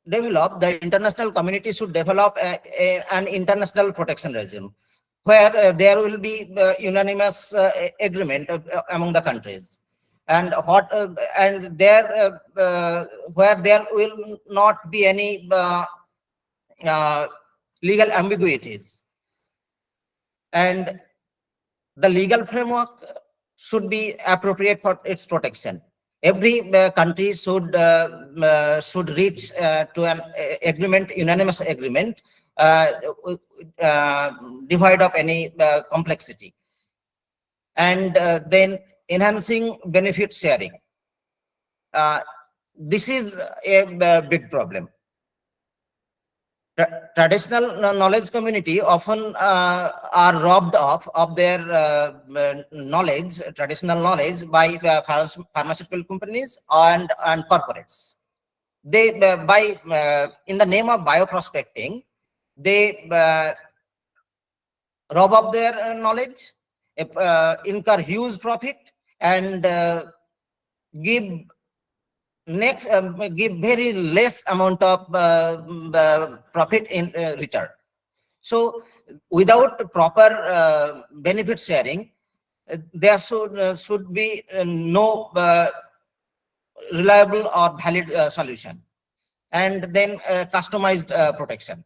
develop, the international community should develop an international protection regime where there will be unanimous agreement among the countries, and there where there will not be any legal ambiguities, and the legal framework should be appropriate for its protection. Every country should reach to an agreement, unanimous agreement, devoid of any complexity, and then enhancing benefit sharing. This is a big problem. Traditional knowledge community often are robbed of their knowledge, traditional knowledge, by pharmaceutical companies and corporates. They in the name of bioprospecting, they rob of their knowledge, incur huge profit, and give very less amount of profit in return. So without proper benefit sharing, there should be no reliable or valid solution. And then customized protection,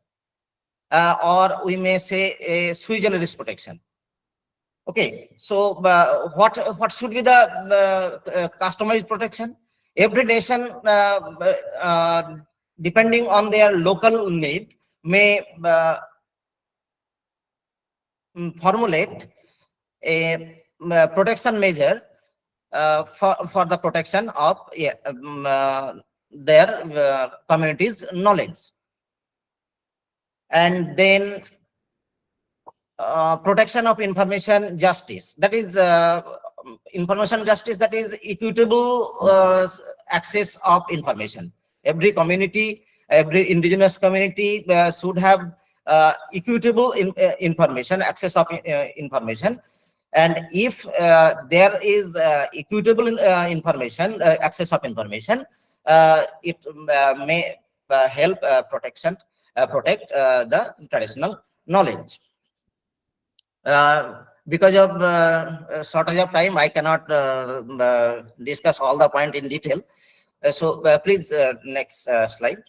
or we may say a sui generis protection. Okay, so what should be the customized protection? Every nation, depending on their local need, may formulate a protection measure for the protection of their community's knowledge. And then protection of information justice, that is information justice, that is equitable access of information. Every community, every indigenous community should have equitable information, access of information. And if there is equitable information, access of information, it may help protect the traditional knowledge. Because of shortage of time, I cannot discuss all the point in detail. So please, next slide.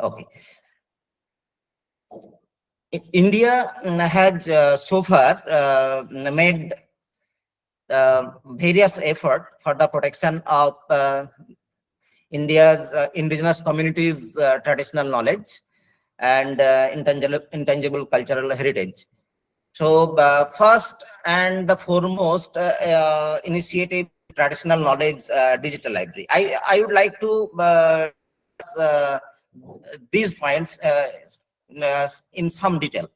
Okay. India has so far made various efforts for the protection of India's indigenous communities' traditional knowledge and intangible cultural heritage. So first and the foremost initiative, traditional knowledge digital library. I would like to these points in some detail.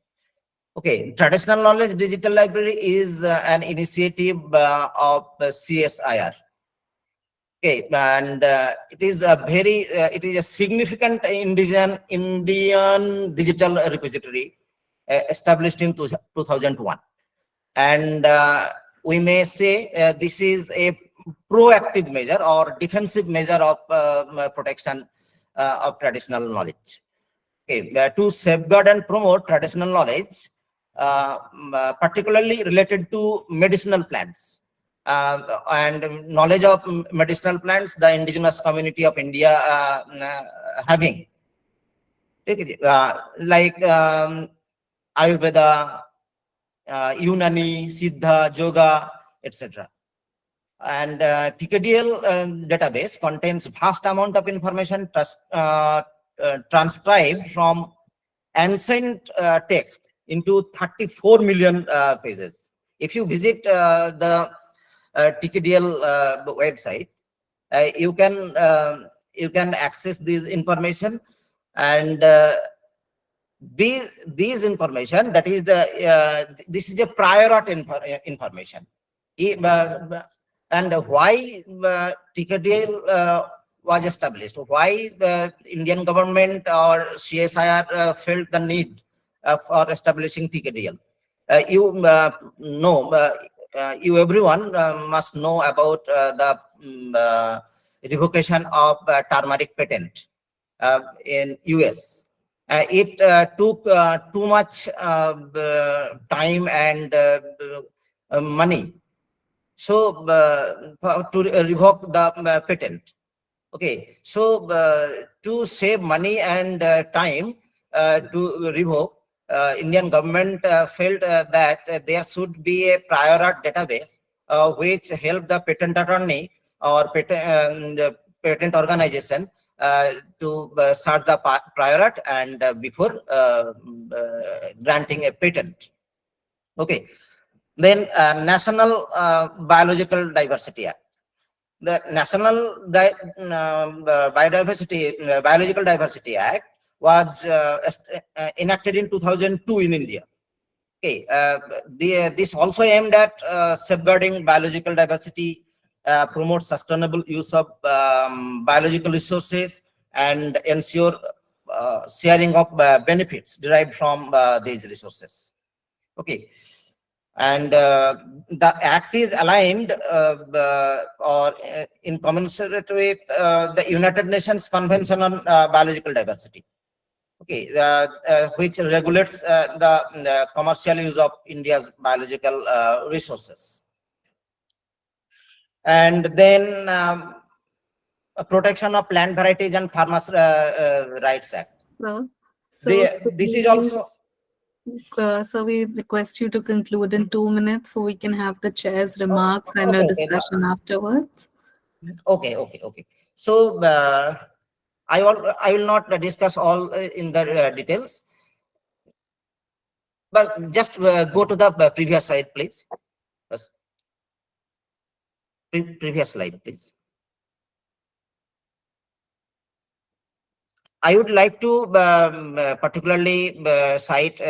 Okay, traditional knowledge digital library is an initiative of CSIR. Okay, and it is a significant Indian digital repository established in 2001, and we may say this is a proactive measure or defensive measure of protection of traditional knowledge. Okay, to safeguard and promote traditional knowledge, particularly related to medicinal plants. And knowledge of medicinal plants, the indigenous community of India having. Like Ayurveda, Unani, Siddha, Yoga, etc. And TKDL database contains vast amount of information transcribed from ancient text into 34 million pages. If you visit the TKDL website, you can access this information, and these information, that is this is a prior art information. And why TKDL was established? Why the Indian government or CSIR felt the need for establishing TKDL? You everyone must know about the revocation of turmeric patent in US. It took too much time and money, so to revoke the patent. Okay, so to save money and time to revoke, Indian government felt that there should be a prior art database which help the patent attorney or patent organization to search the prior art and before granting a patent. Okay, then National Biological Diversity Act. The National Biological Diversity Act was enacted in 2002 in India. Okay, this also aimed at safeguarding biological diversity, promote sustainable use of biological resources, and ensure sharing of benefits derived from these resources. Okay, and the act is aligned or in commensurate with the United Nations Convention on Biological Diversity. Okay, which regulates the commercial use of India's biological resources. And then Protection of Plant Varieties and Farmers' Rights Act. This is also. So we request you to conclude in 2 minutes so we can have the chair's remarks and a discussion afterwards. Okay. So I will not discuss all in the details, but just go to the previous slide, please. Previous slide, please. I would like to particularly cite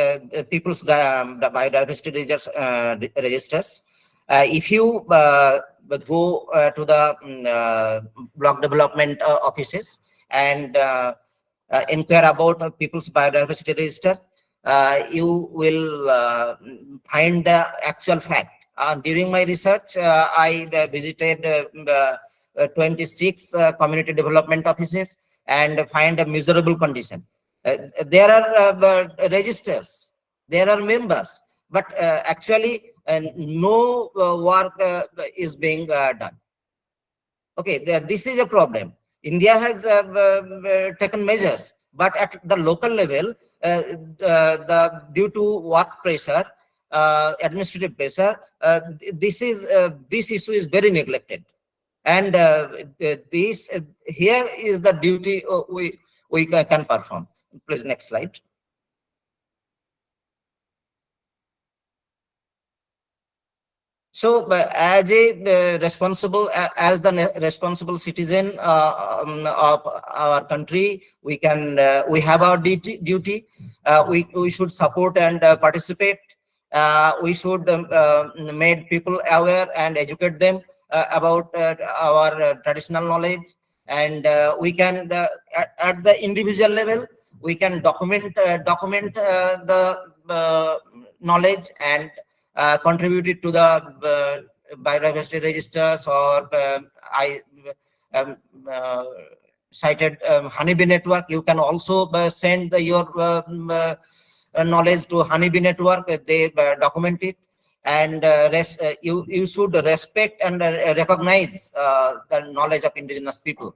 people's biodiversity registers. If you go to the block development offices and inquire about people's biodiversity register, you will find the actual fact. During my research, I visited 26 community development offices and find a miserable condition. There are registers, there are members, but actually no work is being done. Okay, this is a problem. India has taken measures, but at the local level, due to work pressure, administrative pressure, this issue is very neglected. And this here is the duty we can perform. Please, next slide. So, as a responsible citizen of our country, we have our duty. We should support and participate. We should make people aware and educate them about our traditional knowledge, and we can at the individual level we can document the knowledge and contribute it to the biodiversity registers, or I cited honeybee network. You can also send your knowledge to Honeybee Network. They document it, and you should respect and recognize the knowledge of indigenous people.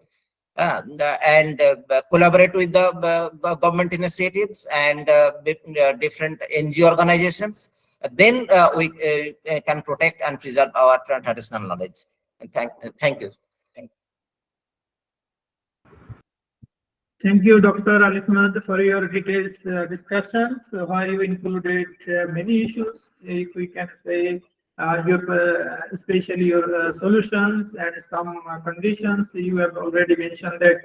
And collaborate with the government initiatives and different NGO organizations. Then we can protect and preserve our traditional knowledge. And thank you. Thank you, Dr. Alifmad, for your detailed discussions, where you included many issues. If we can say, especially your solutions and some conditions. You have already mentioned that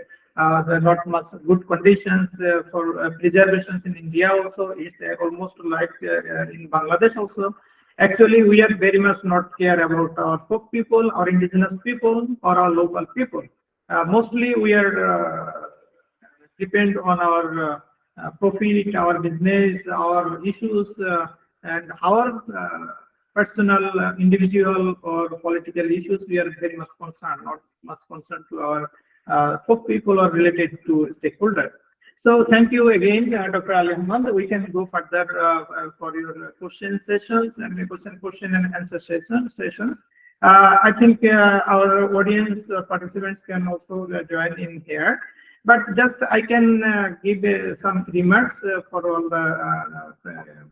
there are not much good conditions for preservations in India also. It's almost like in Bangladesh also. Actually, we are very much not care about our folk people, our indigenous people, or our local people. Mostly we are depend on our profit, our business, our issues, and our personal, individual, or political issues. We are very much concerned, not much concerned to our folk people or related to stakeholders. So thank you again, Dr. Ali Ahmad. We can go further for your question sessions and question and answer sessions. I think our audience participants can also join in here. But just I can give some remarks for all the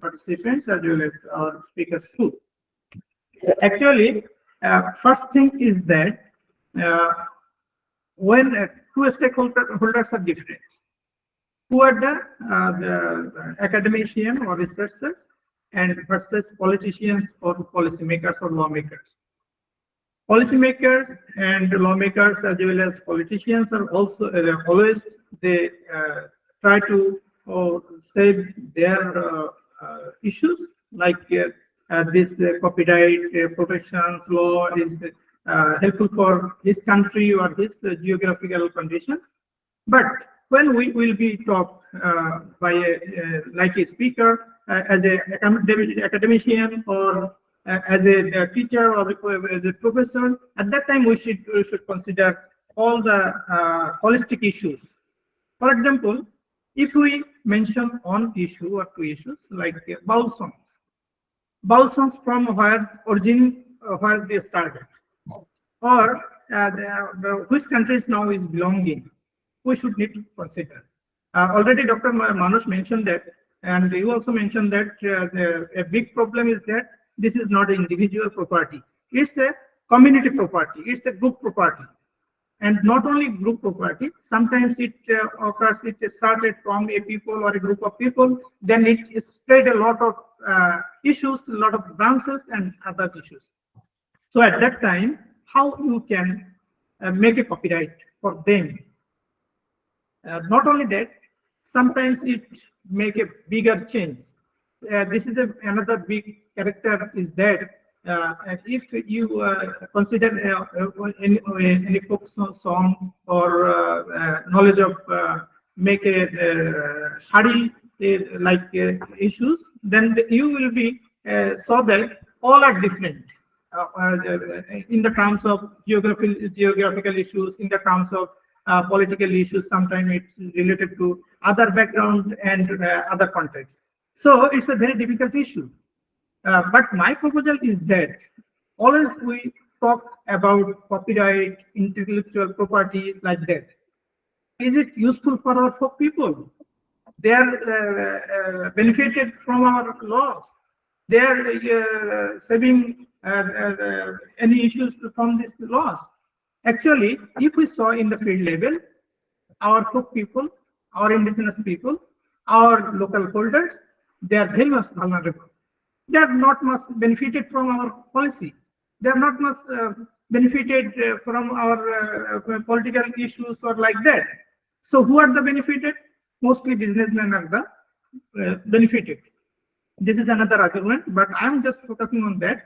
participants as well as our speakers too. Actually, first thing is that when two stakeholders are different, who are the academician or researchers and versus politicians or policymakers or lawmakers. Policymakers and lawmakers as well as politicians are also always they try to save their issues like this copyright protections law is helpful for his country or his geographical conditions. But when we will be taught by like a speaker as a academician or as a teacher or as a professor, at that time we should consider all the holistic issues. For example, if we mention one issue or two issues like baul songs from where they started, or which countries now is belonging, we should need to consider. Already Dr. Manoj mentioned that, and you also mentioned that a big problem is that this is not an individual property. It's a community property. It's a group property. And not only group property, sometimes it occurs, it started from a people or a group of people, then it spread a lot of issues, a lot of branches and other issues. So at that time, how you can make a copyright for them? Not only that, sometimes it make a bigger change. This is another big character is that if you consider any folk song or knowledge of make a study like issues, then you will be saw that all are different in the terms of geographical issues, in the terms of political issues. Sometimes it's related to other background and other contexts. So it's a very difficult issue. But my proposal is that always we talk about copyright, intellectual property like that. Is it useful for our folk people? They are benefited from our laws. They are saving any issues from these laws. Actually, if we saw in the field level, our folk people, our indigenous people, our local holders, they are very much vulnerable. They are not much benefited from our policy. They are not much benefited from our political issues or like that. So who are the benefited? Mostly businessmen are the benefited. This is another argument, but I'm just focusing on that.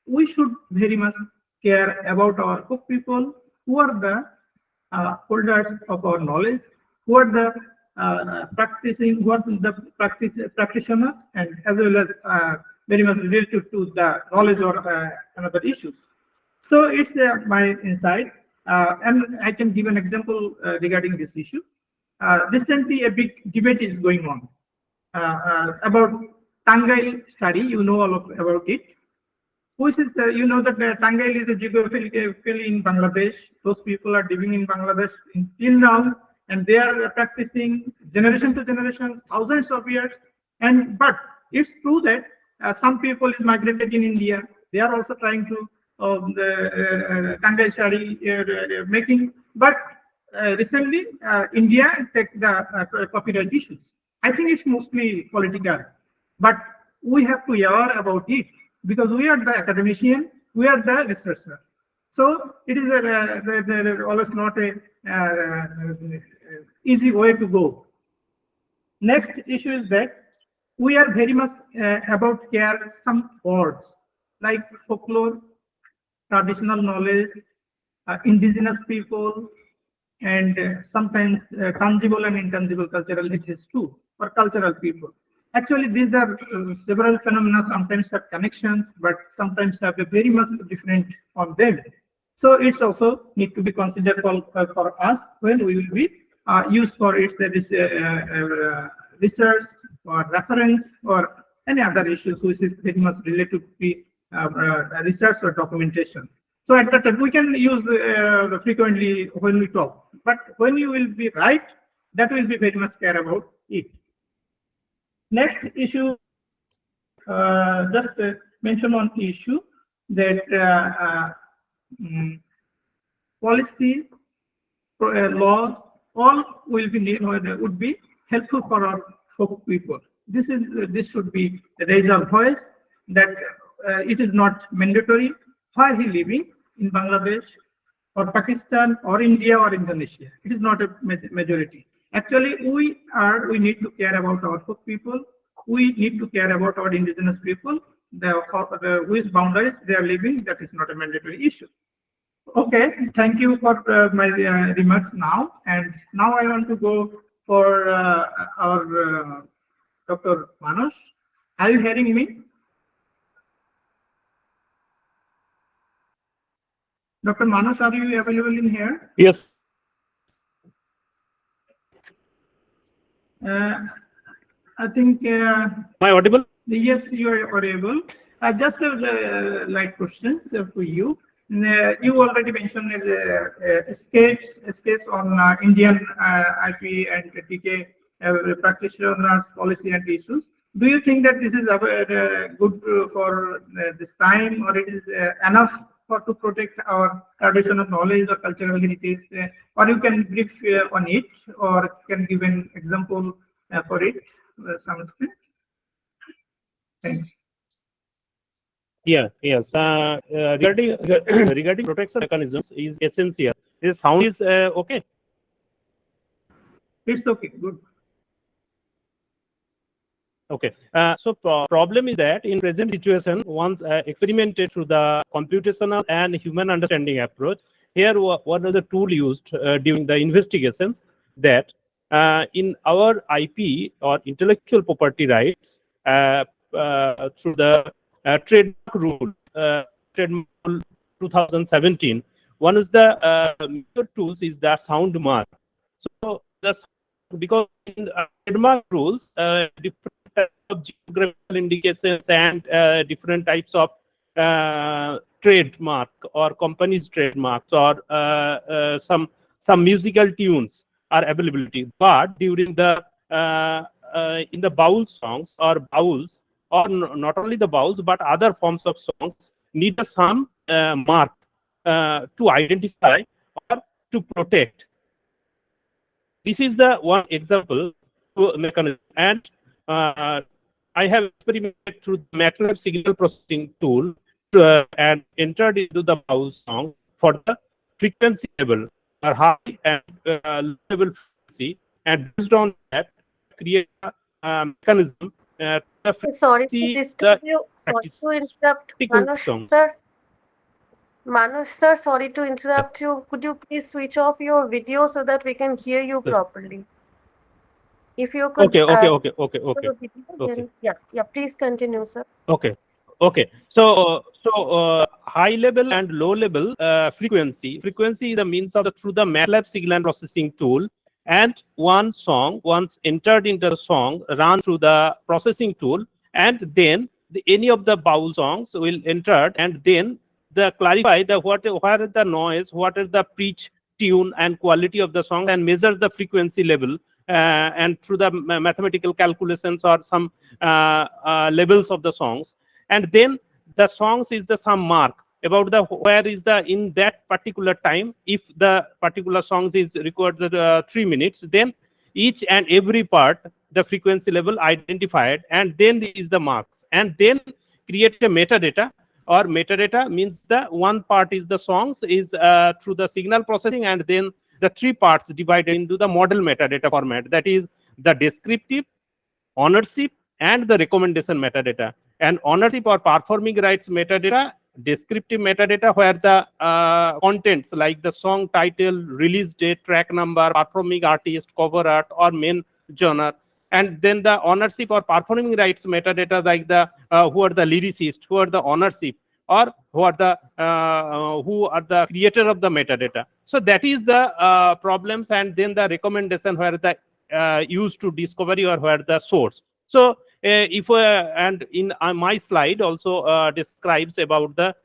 We should very much care about our folk people, who are the holders of our knowledge, who are the practitioners, and as well as very much related to the knowledge or another issues. So it's my insight, and I can give an example regarding this issue. Recently, a big debate is going on. about Tangail study. You know all about it. Which is, you know that Tangail is a geographically in Bangladesh. Those people are living in Bangladesh until now, and they are practicing generation to generation, thousands of years. But it's true that some people is migrated in India. They are also trying to Tangail study making. But recently, India take the copyright issues. I think it's mostly political, but we have to aware about it, because we are the academician, we are the researcher. So it is always not a easy way to go. Next issue is that we are very much about care some words like folklore, traditional knowledge, indigenous people, and sometimes tangible and intangible cultural heritage too, or cultural people. Actually, these are several phenomena, sometimes have connections, but sometimes have a very much different on them. So it's also need to be considered for us when we will be used for its research or reference or any other issues which is very much related to the research or documentation. So at that time, we can use frequently when we talk, but when you will be right, that will be very much care about it. Next issue, just mention one issue that policy, laws, all will be would be helpful for our folk people. This should be raise our voice that it is not mandatory where he living in Bangladesh or Pakistan or India or Indonesia. It is not a majority. Actually, we need to care about our folk people. We need to care about our indigenous people. Which boundaries they are living, that is not a mandatory issue. Okay, thank you for my remarks now. And now I want to go for our Dr. Manos. Are you hearing me? Dr. Manos, are you available in here? Yes. I think. Am I audible? Yes, you are audible. Just like questions for you. You already mentioned escapes on Indian IP and TK practitioners, policy and issues. Do you think that this is good for this time, or it is enough to protect our traditional knowledge or cultural heritage? Or you can brief on it, or can give an example for it some extent? Thanks. Yeah, yes. Regarding protection mechanisms is essential. This sound is okay. It's okay. Good. Okay. So problem is that in present situation, once experimented through the computational and human understanding approach, here what was the tool used during the investigations that in our IP or intellectual property rights through the trademark rule, trademark rule 2017, one of the major tools is the sound mark. So because in the trademark rules, different types of geographical indications and different types of trademark or companies trademarks or some musical tunes are availability. But during the in the baul songs or bauls, or not only the bauls but other forms of songs need some mark to identify or to protect. This is the one example mechanism, and I have experimented through the MATLAB signal processing tool and entered into the baul song for the frequency level or high and low level frequency, and based on that create a mechanism. Sorry to disturb you. Sorry to interrupt, Manush sir. Manush sir, sorry to interrupt you. Could you please switch off your video so that we can hear you properly? If you could. Okay. Yeah. Please continue, sir. Okay. So high level and low level frequency is the means of through the MATLAB signal processing tool. and one song, once entered into the song, run through the processing tool, and then any of the baul songs will enter, and then the clarify the where is the noise, what is the pitch, tune, and quality of the song, and measures the frequency level, and through the mathematical calculations or some levels of the songs, and then the songs is the some mark about the where is the in that particular time. If the particular songs is recorded 3 minutes, then each and every part the frequency level identified, and then is the marks, and then create a metadata. Or metadata means the one part is the songs is through the signal processing, and then the 3 parts divided into the model metadata format, that is the descriptive, ownership, and the recommendation metadata. And ownership or performing rights metadata, descriptive metadata, where the contents like the song title, release date, track number, performing artist, cover art, or main genre. And then the ownership or performing rights metadata, like the who are the lyricists, who are the ownership, or who are the creator of the metadata. So that is the problems, and then the recommendation, where the used to discovery, or where the source. So if and in my slide also describes about the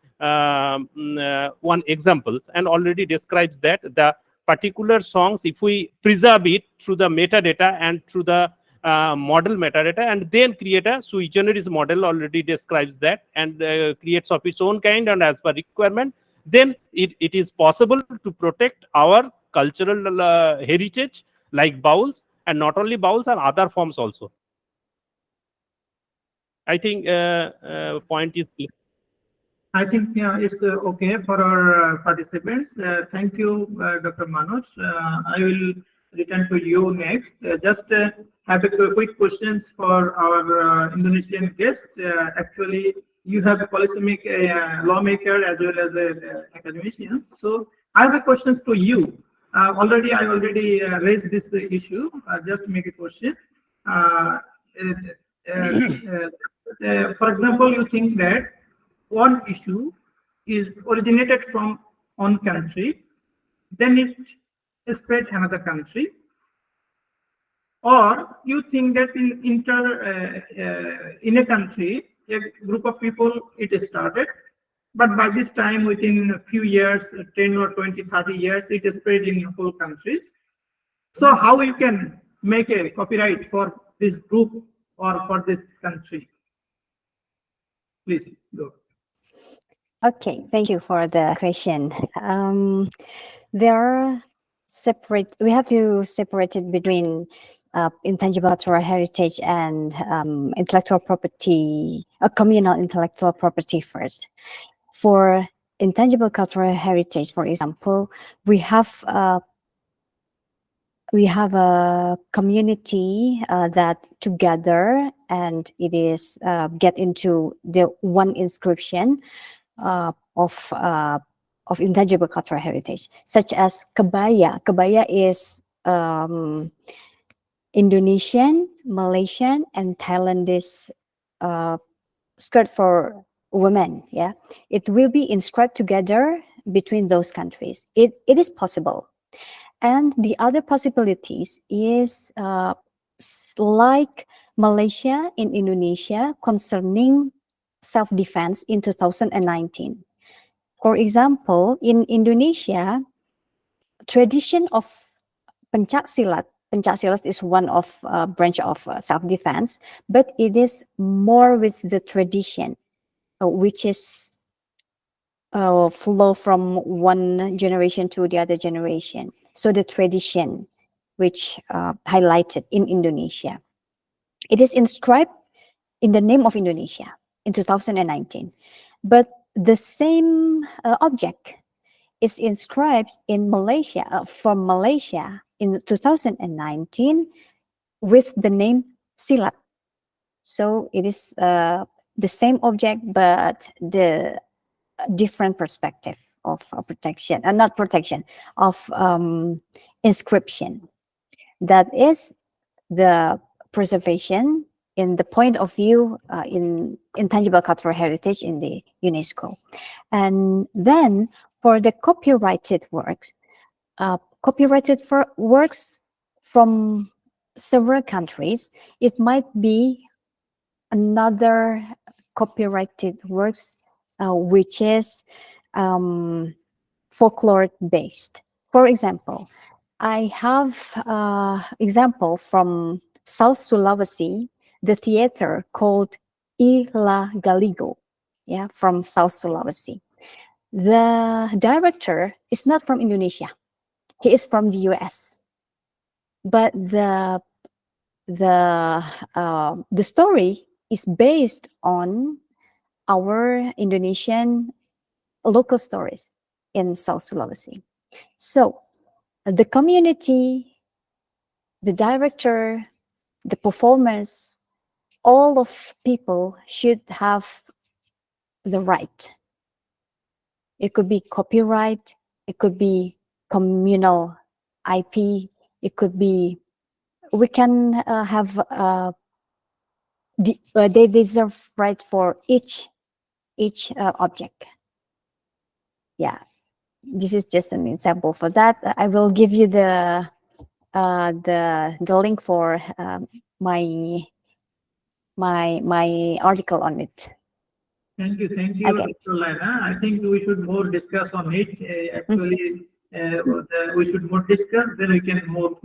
one examples, and already describes that the particular songs, if we preserve it through the metadata and through the model metadata, and then create a sui generis model, already describes that, and creates of its own kind and as per requirement, then it is possible to protect our cultural heritage like bowls, and not only bowls and other forms also. I think point is clear. I think it's okay for our participants. Thank you, Dr. Manoj. I will return to you next. Just have a quick questions for our Indonesian guest. Actually, you have a policymaker, lawmaker, as well as academicians. So I have a questions to you. I already raised this issue. Just make a question. For example, you think that one issue is originated from one country, then it spread another country, or you think that in a country, a group of people it started, but by this time, within a few years, 10 or 20, 30 years, it is spread in whole countries. So how you can make a copyright for this group or for this country? Please go. Okay, thank you for the question. There are we have to separate it between intangible cultural heritage and intellectual property, communal intellectual property first. For intangible cultural heritage, for example, we have a community that together, and it is get into the one inscription of intangible cultural heritage, such as kebaya. Kebaya is Indonesian, Malaysian, and Thailandese skirt for women. Yeah, it will be inscribed together between those countries. It is possible. And the other possibilities is like Malaysia in Indonesia concerning self-defense in 2019. For example, in Indonesia, tradition of pencak silat. Pencak silat is one of branch of self-defense, but it is more with the tradition, which is flow from one generation to the other generation. So the tradition, which highlighted in Indonesia, it is inscribed in the name of Indonesia in 2019, but the same object is inscribed in Malaysia, from Malaysia in 2019 with the name silat. So it is the same object, but the different perspective of protection, not protection, of inscription. That is the preservation in the point of view in intangible cultural heritage in the UNESCO. And then for the copyrighted works from several countries, it might be another copyrighted works which is folklore based. For example, I have example from South Sulawesi, the theater called Ila Galigo, yeah, from South Sulawesi. The director is not from Indonesia. He is from the US. But the story is based on our Indonesian local stories in South Sulawesi. So the community, the director, the performers, all of people should have the right. It could be copyright, it could be communal IP, it could be, we can have, they deserve right for each object. Yeah, this is just an example for that. I will give you the link for my article on it. Thank you, Okay. Dr. Laina. I think we should more discuss on it. Actually, we should more discuss, then we can more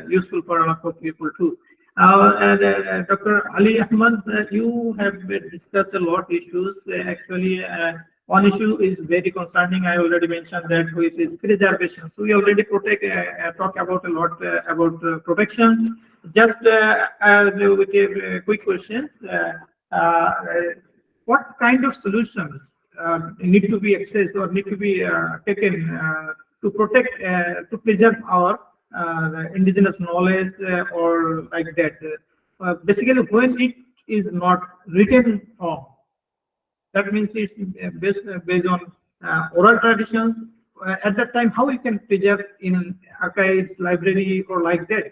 useful for a lot of people too. Dr. Ali Ahmad, you have discussed a lot of issues. Actually, one issue is very concerning. I already mentioned that, which is preservation. So we already talk about a lot about protections. Just with a quick questions. What kind of solutions need to be accessed or need to be taken to protect, to preserve our indigenous knowledge or like that? Basically, when it is not written form, that means it's based on oral traditions. At that time, how you can preserve in archives, library, or like that?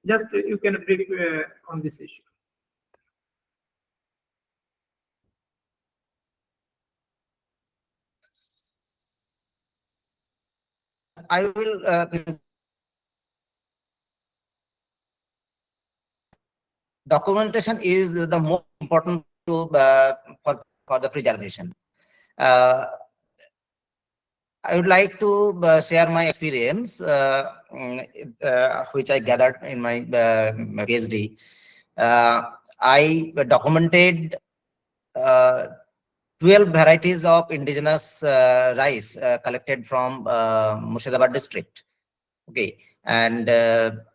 Just you can brief on this issue. I will documentation is the most important to for the preservation. I would like to share my experience, which I gathered in my PhD. I documented 12 varieties of indigenous rice collected from Murshidabad district. Okay, and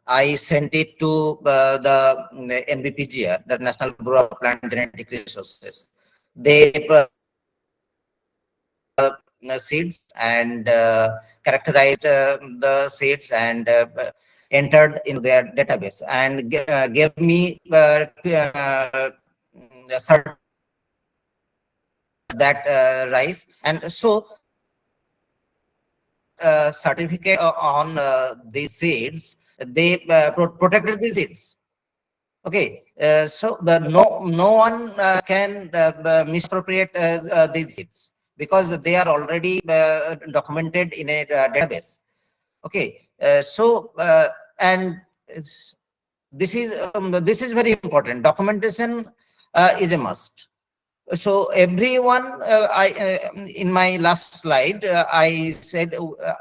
I sent it to the NBPGR, the National Bureau of Plant Genetic Resources. They seeds and characterized the seeds and entered in their database and gave me that rice, and so certificate on these seeds, they protected these seeds. Okay, so no one can misappropriate these seeds because they are already documented in a database. Okay, so and this is very important. Documentation is a must. So everyone, in my last slide, I said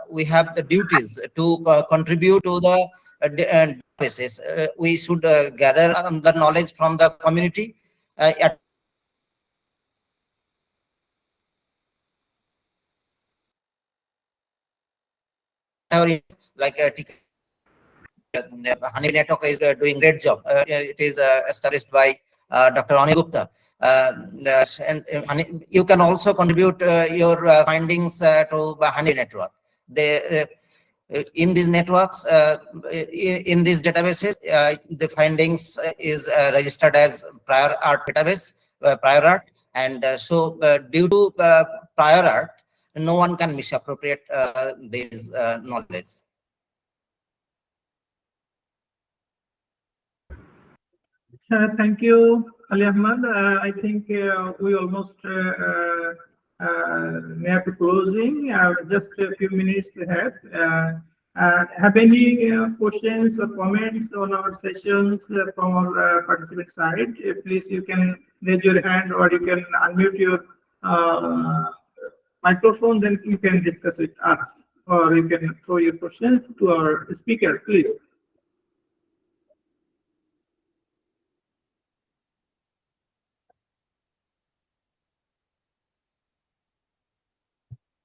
we have the duties to contribute to the databases. We should gather the knowledge from the community at our, like Honey Network is doing great job. It is established by Dr. Ani Gupta. And you can also contribute your findings to the Honey Network. They, in these networks, in these databases, the findings is registered as prior art database, prior art, and so due to prior art, no one can misappropriate this knowledge. Thank you, Ali Ahmad. I think we almost near to closing. Just a few minutes ahead. Have any questions or comments on our sessions from our participant side? Please, you can raise your hand or you can unmute your microphone, then you can discuss with us, or you can throw your questions to our speaker, please.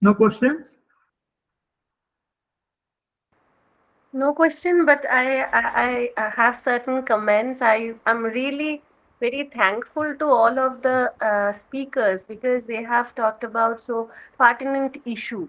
No questions? No question, but I have certain comments. I'm really very thankful to all of the speakers because they have talked about so pertinent issue.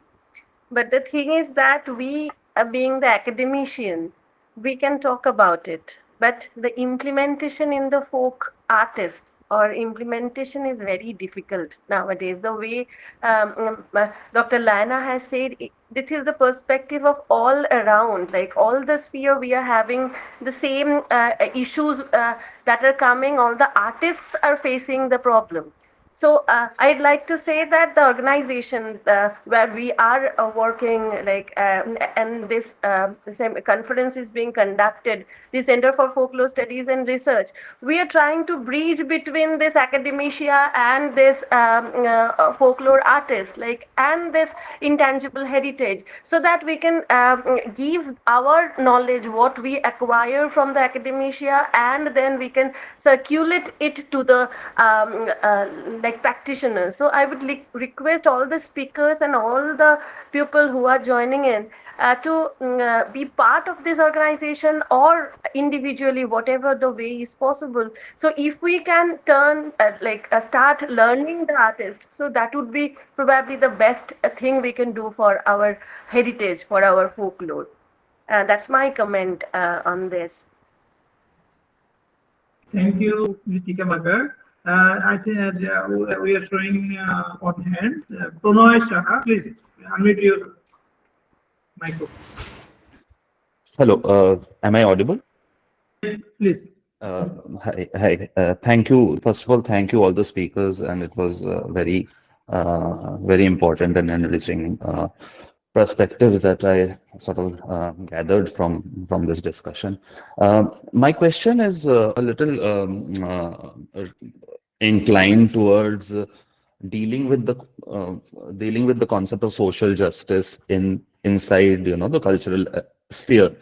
But the thing is that we, being the academician, we can talk about it. But the implementation in the folk artists or implementation is very difficult nowadays. The way Dr. Laina has said, this is the perspective of all around, like all the sphere we are having the same issues that are coming, all the artists are facing the problem. So I'd like to say that the organization where we are working, and this same conference is being conducted, the Center for Folklore Studies and Research, we are trying to bridge between this academia and this folklore artist, and this intangible heritage, so that we can give our knowledge, what we acquire from the academia, and then we can circulate it to the practitioners. So I would request all the speakers and all the people who are joining in to be part of this organization or individually, whatever the way is possible. So if we can start learning the artist, so that would be probably the best thing we can do for our heritage, for our folklore. That's my comment on this. Thank you, Ritika Magar. I think we are showing on hands. Pronoy Shah, please unmute your microphone. Hello, am I audible? Please. Hi. Thank you. First of all, thank you all the speakers, and it was very important and enriching perspectives that I sort of gathered from this discussion. My question is a little inclined towards dealing with the concept of social justice inside the cultural sphere.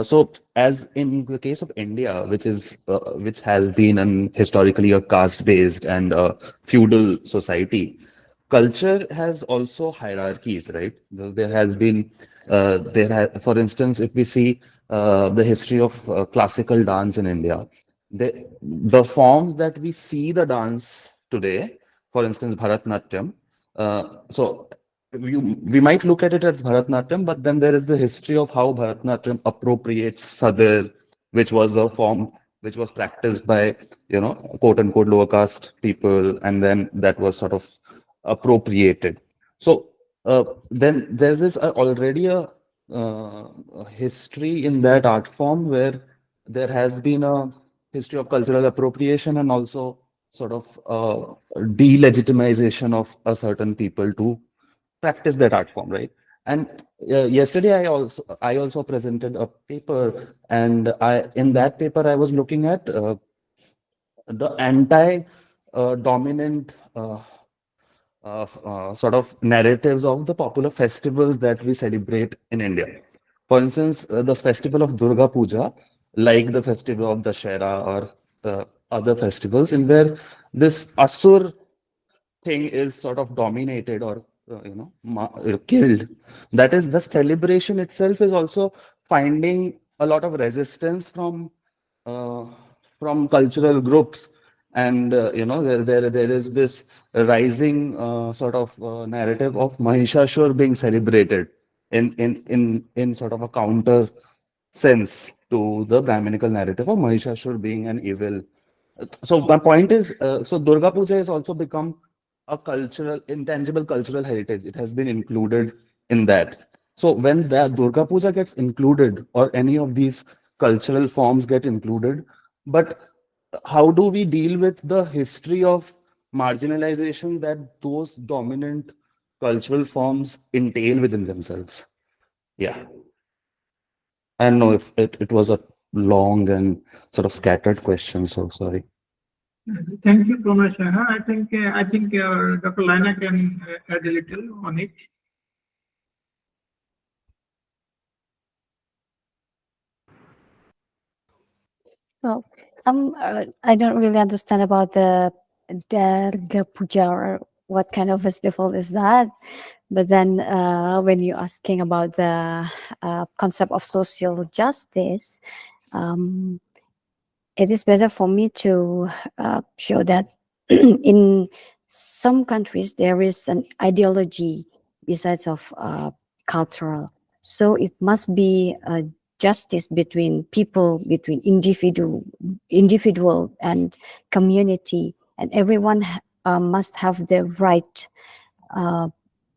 So, as in the case of India, which has been historically a caste-based and feudal society, culture has also hierarchies, right? There has been, for instance, if we see the history of classical dance in India, the forms that we see the dance today, for instance, Bharatnatyam. So we might look at it as Bharatnatyam, but then there is the history of how Bharatnatyam appropriates Sadar, which was a form which was practiced by, quote unquote, lower caste people, and then that was sort of appropriated. So then there's this already a history in that art form where there has been a history of cultural appropriation and also sort of delegitimization of a certain people to practice that art form, right? And yesterday I also presented a paper, and in that paper I was looking at the anti-dominant sort of narratives of the popular festivals that we celebrate in India. For instance, the festival of Durga Puja, like the festival of Dashera or other festivals, in where this Asur thing is sort of dominated or killed. That is, the celebration itself is also finding a lot of resistance from cultural groups, and there is this rising sort of narrative of Mahishashur being celebrated in sort of a counter sense to the Brahminical narrative of Mahishashur being an evil. So my point is, so Durga Puja has also become a intangible cultural heritage. It has been included in that. So when the Durga Puja gets included, or any of these cultural forms get included, but how do we deal with the history of marginalization that those dominant cultural forms entail within themselves? Yeah. I don't know if it was a long and sort of scattered question, so sorry. Thank you, Pramashana. I think Dr. Laina can add a little on it. Well, I don't really understand about the Durga Puja or what kind of festival is that. But then when you're asking about the concept of social justice, it is better for me to show that in some countries there is an ideology besides of cultural. So it must be a justice between people, between individual and community, and everyone must have the right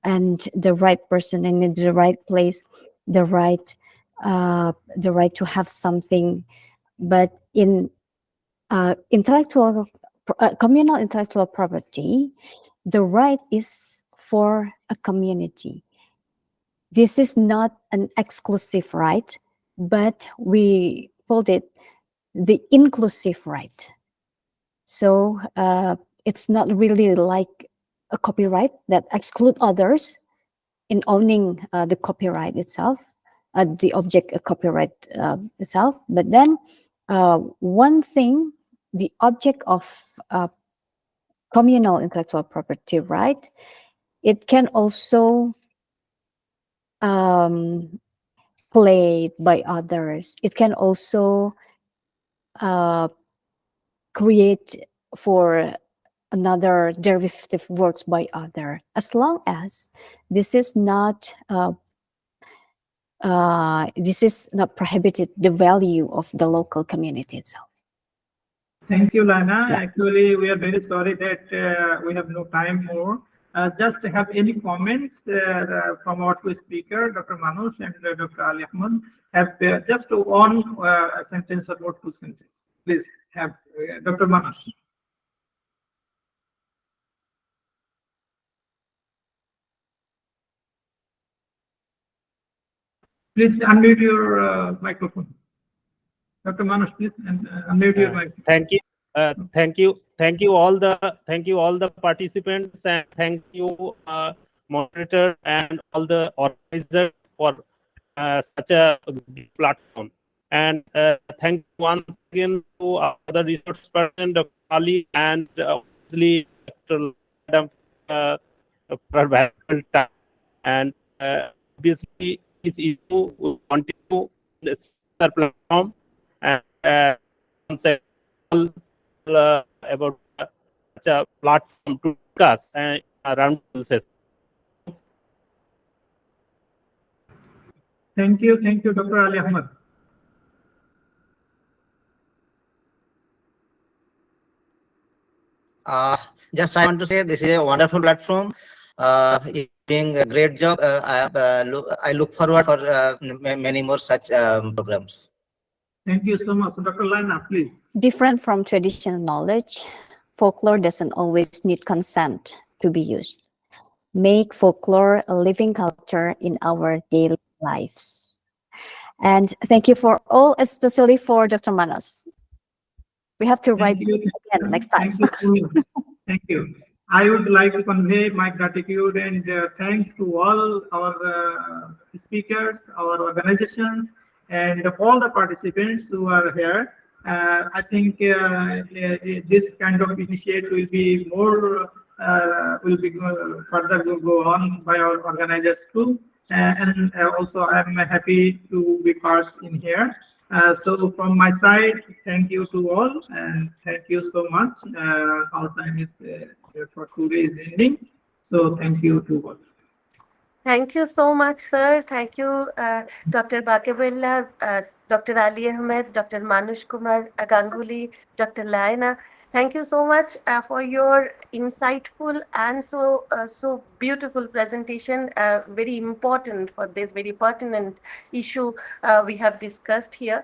and the right person and in the right place, the right to have something. But in communal intellectual property, the right is for a community. This is not an exclusive right, but we called it the inclusive right. So it's not really like a copyright that exclude others in owning the copyright itself, the object copyright itself. But then one thing, the object of communal intellectual property right, it can also played by others. It can also create for another derivative works by other, as long as this is not prohibited the value of the local community itself. Thank you, Laina. Actually, we are very sorry that we have no time more. Just have any comments from our two speakers, Dr. Manoj and Dr. Ali Ahmed, have just one sentence or two sentences. Please have Dr. Manoj. Please unmute your microphone. Dr. Manoj, please unmute your microphone. Thank you all the participants, and thank you moderator and all the organizers for such a big platform. And thank you once again to other resource person, Dr. Ali, and obviously Dr. Adam for valuable time. And obviously this issue will continue this platform and concept about such a platform to discuss around this. Thank you, Dr. Ali Ahmed. Just I want to say this is a wonderful platform. You're doing a great job. I look forward for many more such programs. Thank you so much. Dr. Laina, please. Different from traditional knowledge, folklore doesn't always need consent to be used. Make folklore a living culture in our daily lives. And thank you for all, especially for Dr. Manos. We have to write again next time. Thank you. I would like to convey my gratitude and thanks to all our speakers, our organizations, and all the participants who are here. I think this kind of initiative will be more, further will go on by our organizers too. And also I'm happy to be part in here. So from my side, thank you to all and thank you so much. Our time is for today is ending. So thank you to all. Thank you so much, sir. Thank you, Dr. Bakebillah, Dr. Ali Ahmed, Dr. Manush Kumar Ganguly, Dr. Laina. Thank you so much for your insightful and so beautiful presentation. Very important for this very pertinent issue we have discussed here.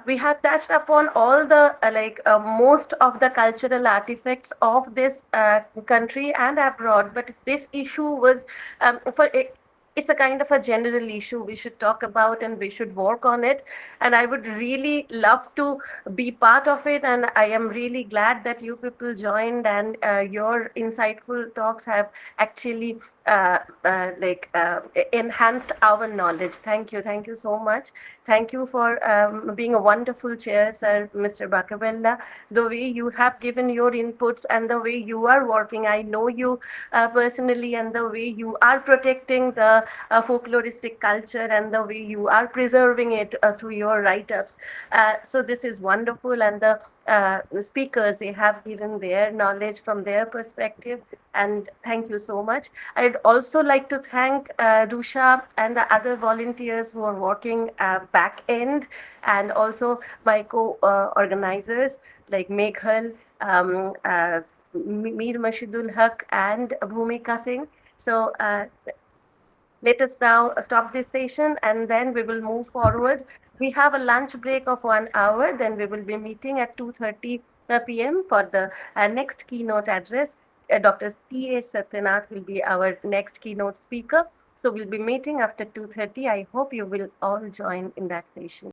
We have touched upon all the most of the cultural artifacts of this country and abroad, but this issue was it's a kind of a general issue we should talk about and we should work on it. And I would really love to be part of it. And I am really glad that you people joined, and your insightful talks have actually enhanced our knowledge. Thank you. Thank you so much. Thank you for being a wonderful chair, sir, Mr. Bakebillah. The way you have given your inputs and the way you are working, I know you personally, and the way you are protecting the folkloristic culture and the way you are preserving it through your write-ups. So this is wonderful, and the speakers, they have given their knowledge from their perspective, and thank you so much. I'd also like to thank Rusha and the other volunteers who are working back end, and also my co-organizers like Meghal, Mir Mashidul Haq, and Bhumika Singh. So let us now stop this session, and then we will move forward. We have a lunch break of 1 hour, then we will be meeting at 2:30 p.m. for the next keynote address. Dr. T.A. Satyanath will be our next keynote speaker. So we'll be meeting after 2:30. I hope you will all join in that session.